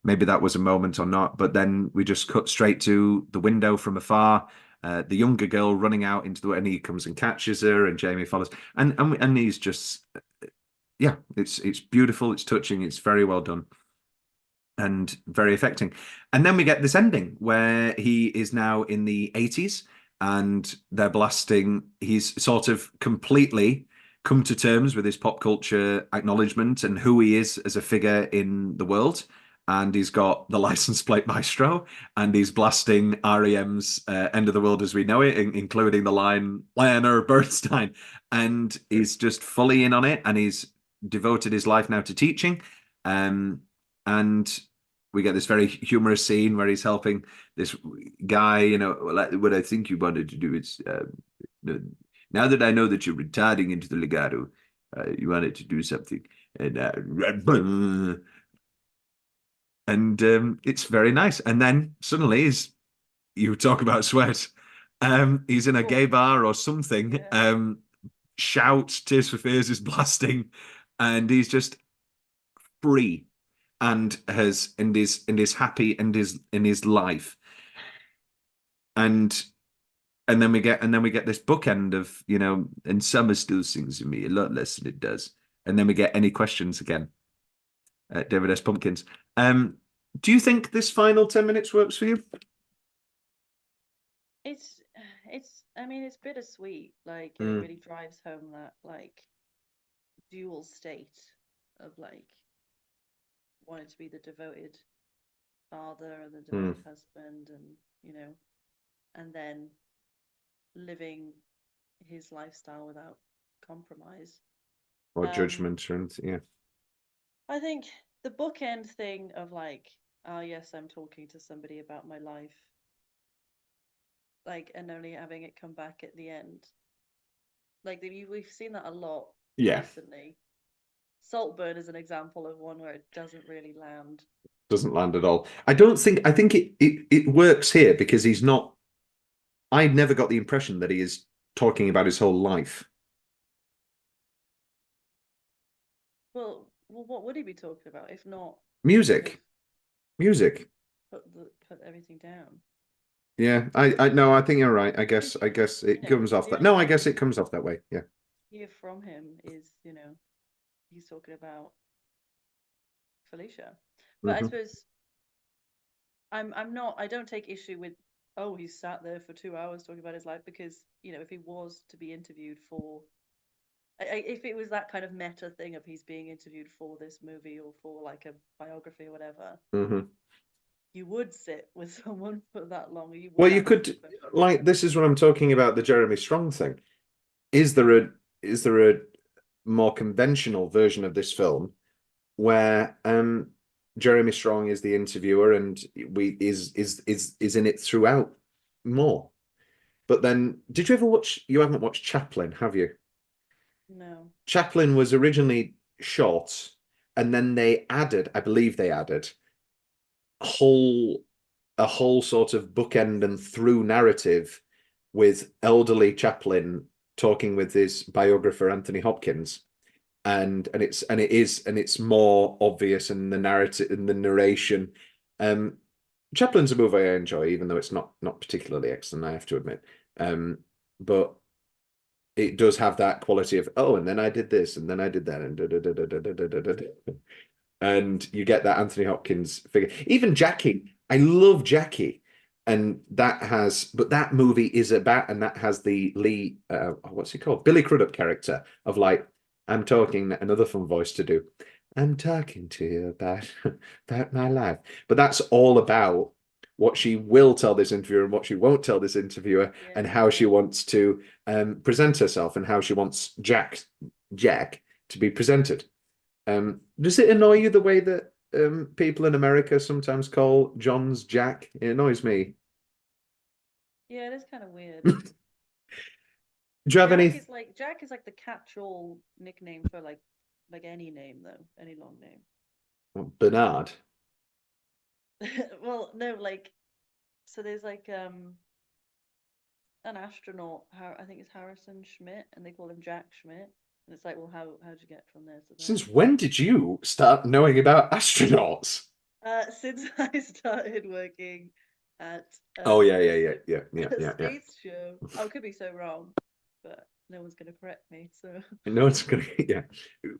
Maybe that was a moment or not, but then we just cut straight to the window from afar. The younger girl running out into and he comes and catches her, and Jamie follows, and he's just, it's beautiful, it's touching, it's very well done, and very affecting. And then we get this ending where he is now in the 80s, and they're blasting. He's sort of completely come to terms with his pop culture acknowledgement and who he is as a figure in the world. And he's got the license plate Maestro, and he's blasting REM's End of the World as We Know It, including the line Lionel Bernstein. And he's just fully in on it, and he's devoted his life now to teaching. And we get this very humorous scene where he's helping this guy, you know, like, what I think you wanted to do is, now that I know that you're retiring into the legato, you wanted to do something. And it's very nice. And then suddenly you talk about sweat. He's in a gay bar or something. Yeah. Shout, Tears for Fears is blasting, and he's just free and is happy and is in his life. And then we get this bookend of, you know, and summer still sings to me a lot less than it does. And then we get Any Questions again. David S. Pumpkins. Do you think this final 10 minutes works for you? I mean, it's bittersweet. Like, it really drives home that, like, dual state of, like, wanting to be the devoted father and the devoted husband, and, you know, and then living his lifestyle without compromise Or judgment or anything, yeah. I think the bookend thing of, like, oh yes, I'm talking to somebody about my life, like, and only having it come back at the end. Like, we've seen that a lot recently. Saltburn is an example of one where it doesn't really land. Doesn't land at all. I think it works here because he's not. I never got the impression that he is talking about his whole life. Well, what would he be talking about if not music? Put everything down. Yeah, I no, I think you're right. I guess it comes off that. No, I guess it comes off that way. Yeah. Hear from him is, you know, he's talking about Felicia. But I suppose I don't take issue with, oh, he sat there for 2 hours talking about his life, because, you know, if he was to be interviewed for, if it was that kind of meta thing of he's being interviewed for this movie or for, like, a biography or whatever, you would sit with someone for that long. You could, like, this is what I'm talking about, the Jeremy Strong thing. Is there a more conventional version of this film where Jeremy Strong is the interviewer and is in it throughout more? But then, did you ever watch? You haven't watched Chaplin, have you? No. Chaplin was originally short, and then I believe they added a whole sort of bookend and through narrative with elderly Chaplin talking with his biographer Anthony Hopkins, and it's more obvious in the narrative, in the narration. Chaplin's a movie I enjoy, even though it's not particularly excellent, I have to admit. But it does have that quality of, oh, and then I did this, and then I did that, and and you get that Anthony Hopkins figure. Even Jackie, I love Jackie, and that movie is about, and that has the Lee, what's he called, Billy Crudup character of, like, I'm talking, another fun voice to do, I'm talking to you about my life. But that's all about what she will tell this interviewer and what she won't tell this interviewer, and how she wants to present herself, and how she wants Jack to be presented. Does it annoy you the way that people in America sometimes call John's Jack? It annoys me. Yeah, it is kind of weird. Do you have any? Jack is like the catch-all nickname for like any name, though, any long name. Bernard. Well, no, like, so there's like an astronaut, I think it's Harrison Schmidt, and they call him Jack Schmidt. And it's like, well, how'd you get from there to there? Since when did you start knowing about astronauts? Since I started working at Space show. I could be so wrong, but no one's going to correct me. So no one's going to. Yeah.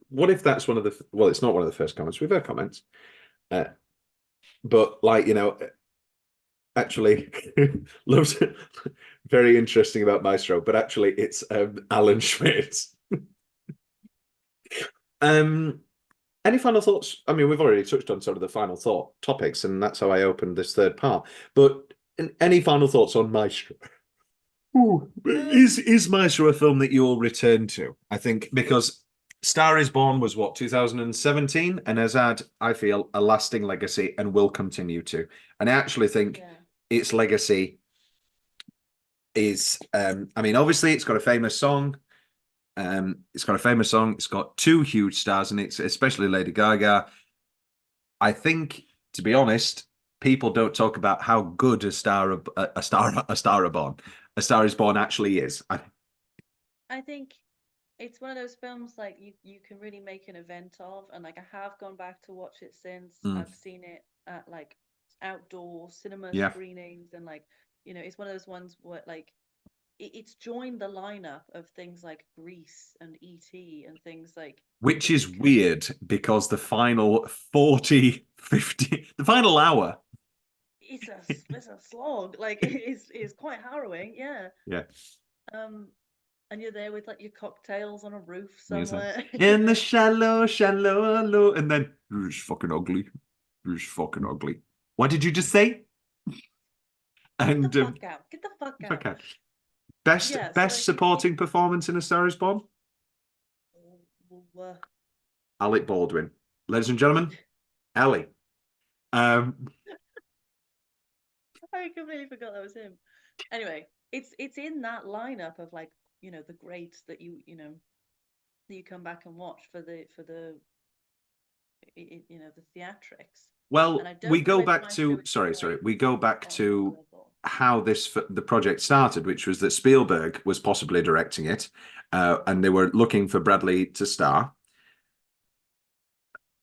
What if that's one of the? Well, it's not one of the first comments. We've heard comments, but, like, you know, actually, loves very interesting about Maestro, but actually, it's Alan Schmidt. Any final thoughts? I mean, we've already touched on sort of the final thought topics, and that's how I opened this third part. But any final thoughts on Maestro? Is Maestro a film that you'll return to? I think because Star is Born was what, 2017, and has had, I feel, a lasting legacy and will continue to. And I actually think its legacy is, I mean, obviously it's got a famous song. It's got a famous song. It's got two huge stars in it, especially Lady Gaga. I think, to be honest, people don't talk about how good a Star is Born actually is. I think it's one of those films like you can really make an event of, and like I have gone back to watch it since. I've seen it at like outdoor cinema screenings, and like it's one of those ones where like it's joined the lineup of things like Grease and E.T. and things like, which is weird because the final 40, 50, the final hour, it's a slog. Like it's quite harrowing. Yeah. And you're there with like your cocktails on a roof somewhere. In the shallow, and then it's fucking ugly. It's fucking ugly. What did you just say? And get the fuck out. Get the fuck out. Okay. Best supporting performance in A Star Is Born? Alec Baldwin. Ladies and gentlemen, Ellie. I completely forgot that was him. Anyway, it's in that lineup of like the greats that you come back and watch for the the theatrics. Well, we go back to we go back to how the project started, which was that Spielberg was possibly directing it, and they were looking for Bradley to star.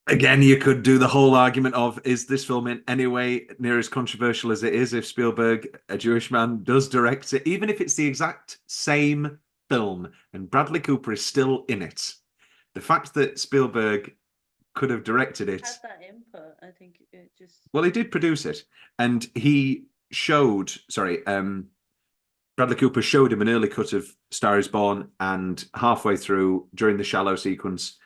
Again, you could do the whole argument of, is this film in any way near as controversial as it is if Spielberg, a Jewish man, does direct it, even if it's the exact same film and Bradley Cooper is still in it. The fact that Spielberg could have directed it. Had that input, I think it just. Well, he did produce it, and he showed. Bradley Cooper showed him an early cut of Star Is Born, and halfway through, during the shallow sequence,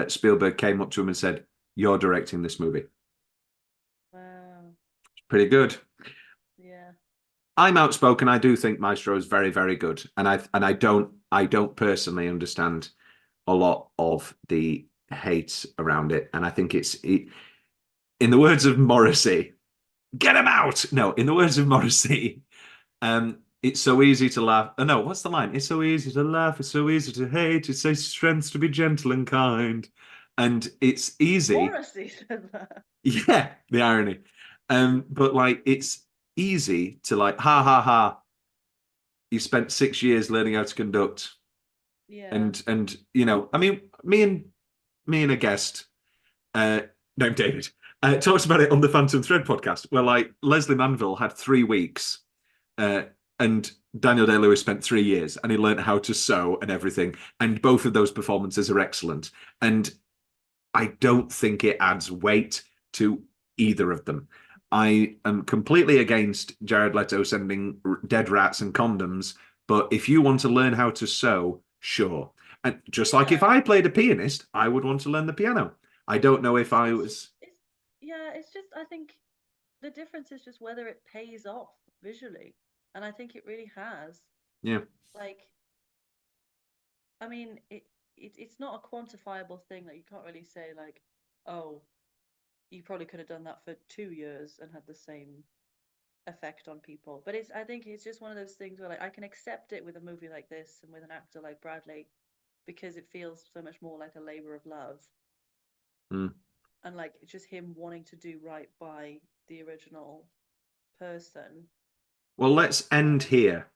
Spielberg came up to him and said, "You're directing this movie." Wow. Pretty good. Yeah. I'm outspoken. I do think Maestro is very, very good, and I don't personally understand a lot of the hate around it, and I think in the words of Morrissey, get him out. No, in the words of Morrissey, it's so easy to laugh. Oh, no, what's the line? It's so easy to laugh. It's so easy to hate. It's a strength to be gentle and kind. And it's easy. Morrissey said that. Yeah, the irony. But like, it's easy to like, ha ha ha. You spent 6 years learning how to conduct. Yeah. And I mean, me and a guest named David talked about it on the Phantom Thread podcast, where like Leslie Manville had 3 weeks. And Daniel Day-Lewis spent 3 years, and he learned how to sew and everything. And both of those performances are excellent. And I don't think it adds weight to either of them. I am completely against Jared Leto sending dead rats and condoms. But if you want to learn how to sew, sure. And just like if I played a pianist, I would want to learn the piano. I don't know if I was. It's just, I think the difference is just whether it pays off visually. And I think it really has. Yeah. Like, I mean, it's not a quantifiable thing. Like, you can't really say like, oh, you probably could have done that for 2 years and had the same effect on people. But I think it's just one of those things where like I can accept it with a movie like this and with an actor like Bradley, because it feels so much more like a labor of love. And like it's just him wanting to do right by the original person. Well, let's end here.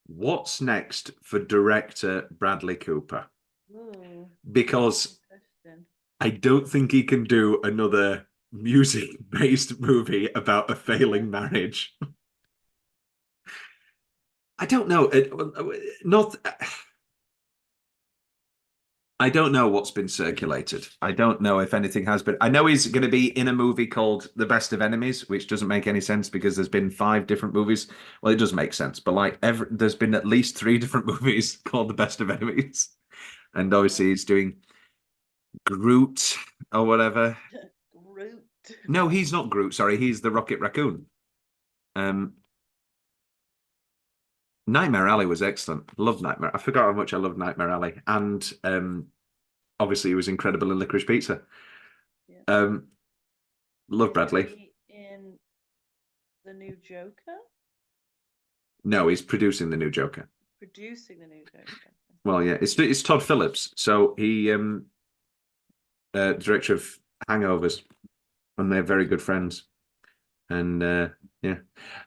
What's next for director Bradley Cooper? Ooh, because I don't think he can do another music-based movie about a failing marriage. I don't know. I don't know what's been circulated. I don't know if anything has been. I know he's going to be in a movie called The Best of Enemies, which doesn't make any sense because there's been 5 different movies. Well, it does make sense, but like there's been at least 3 different movies called The Best of Enemies. And obviously he's doing Groot or whatever. Groot. No, he's not Groot. Sorry, he's the Rocket Raccoon. Nightmare Alley was excellent. Loved Nightmare. I forgot how much I loved Nightmare Alley. And obviously he was incredible in Licorice Pizza. Yeah. Love Is Bradley. he in the new Joker? No, he's producing the new Joker. Producing the new Joker. Well, yeah, it's Todd Phillips. So he director of Hangovers, and they're very good friends. And yeah,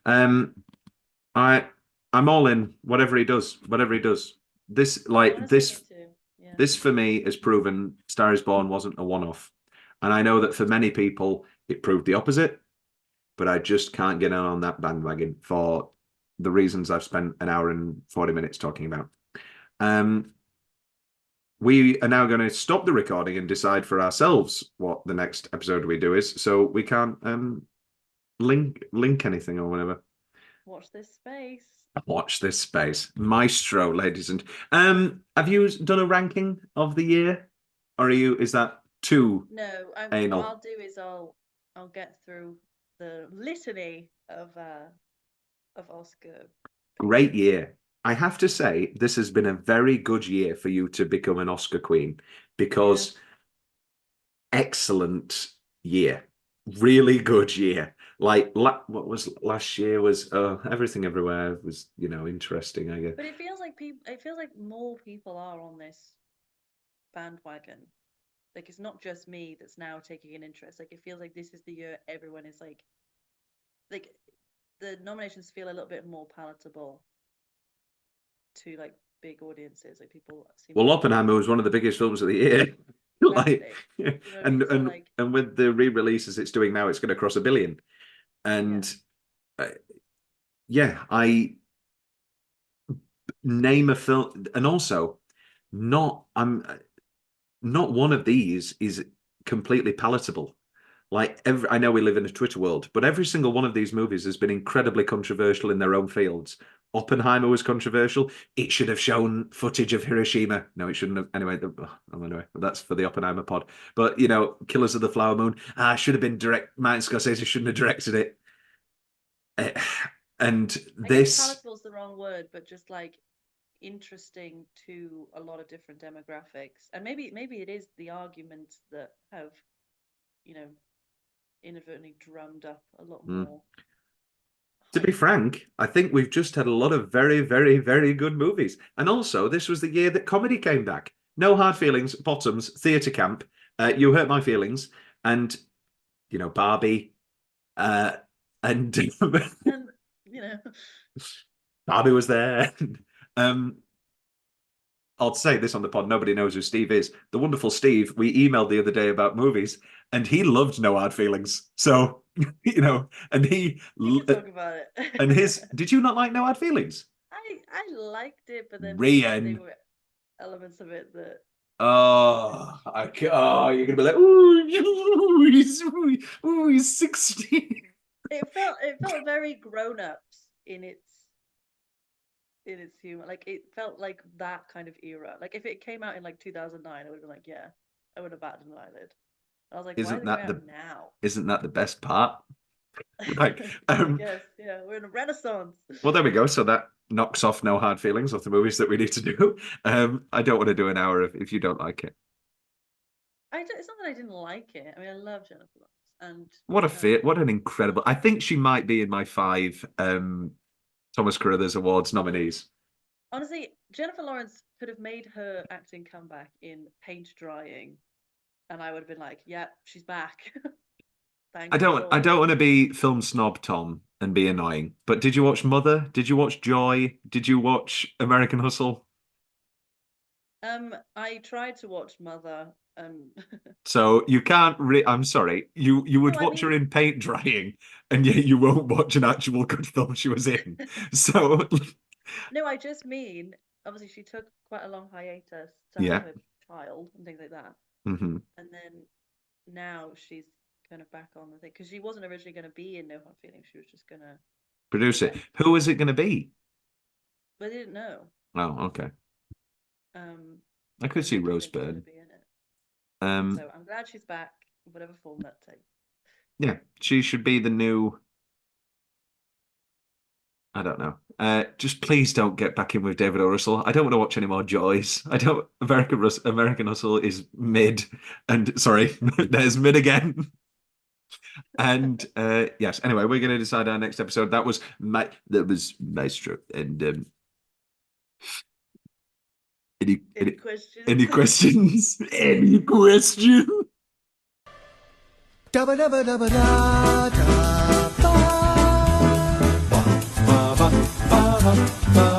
I I'm all in. Whatever he does, whatever he does. This like Honestly, me this too. Yeah. this for me has proven Star is Born wasn't a one-off, and I know that for many people it proved the opposite. But I just can't get on that bandwagon for the reasons I've spent an hour and 40 minutes talking about. We are now going to stop the recording and decide for ourselves what the next episode we do is. So we can't link anything or whatever. Watch this space. Watch this space. Maestro, ladies and have you done a ranking of the year? Or is that too No, anal? what I'll do is I'll get through the litany of Oscar. Great year. I have to say, this has been a very good year for you to become an Oscar queen because excellent year, really good year. Like what was last year was Everything Everywhere was interesting, I guess. But it feels like more people are on this bandwagon. Like it's not just me that's now taking an interest. Like it feels like this is the year everyone is like the nominations feel a little bit more palatable to like big audiences. Like people seem Well, to Oppenheimer was one of the biggest films of the year. exactly. Yeah. You know what I mean? So, like, And with the re-releases it's doing now, it's going to cross 1 billion. And yeah, I name a film, and also not one of these is completely palatable. Like I know we live in a Twitter world, but every single one of these movies has been incredibly controversial in their own fields. Oppenheimer was controversial. It should have shown footage of Hiroshima. No, it shouldn't have. Anyway, that's for the Oppenheimer pod. But Killers of the Flower Moon. Should have been direct. Martin Scorsese shouldn't have directed it. And I guess this palatable is the wrong word, but just like interesting to a lot of different demographics. And maybe it is the arguments that have, inadvertently drummed up a lot more. To be frank, I think we've just had a lot of very, very, very good movies. And also, this was the year that comedy came back. No Hard Feelings, Bottoms, Theatre Camp, You Hurt My Feelings, and, Barbie. And, And Barbie was there. I'll say this on the pod. Nobody knows who Steve is. The wonderful Steve, we emailed the other day about movies, and he loved No Hard Feelings. So, and we can talk about it. and did you not like No Hard Feelings? I liked it, but then Rhian. there were elements of it that. You're gonna be like, ooh, he's 16. It felt very grown ups in its humor. Like it felt like that kind of era. Like if it came out in like 2009, I would have been like, yeah, I would have batted an eyelid. I was like, why is it coming out now? Isn't that the best part? Like, I guess, yeah, we're in a renaissance. Well, there we go. So that knocks off No Hard Feelings of the movies that we need to do. I don't want to do an hour if you don't like it. It's not that I didn't like it. I mean, I love Jennifer Lawrence, and what an incredible. I think she might be in my 5 Thomas Carruthers Awards nominees. Honestly, Jennifer Lawrence could have made her acting comeback in Paint Drying, and I would have been like, "Yeah, she's back." I don't want to be film snob, Tom, and be annoying. But did you watch Mother? Did you watch Joy? Did you watch American Hustle? I tried to watch Mother. So you can't. I'm sorry. You would watch her in Paint Drying, and yet you won't watch an actual good film she was in. So. No, I just mean obviously she took quite a long hiatus to have her child and things like that, and then now she's kind of back on the thing because she wasn't originally going to be in No Hard Feelings. She was just going to produce it. Who was it going to be? But they didn't know. Oh, okay. I could see Rose Byrne. So I'm glad she's back, whatever form that takes. Yeah, she should be the new. I don't know. Just please don't get back in with David O. Russell. I don't want to watch any more Joys. I don't. American Hustle is mid, and sorry, there's mid again. And yes. Anyway, we're going to decide our next episode. That was Maestro. And Any questions? any questions? Any question? Dabba dabba dabba da da ba ba ba ba ba ba.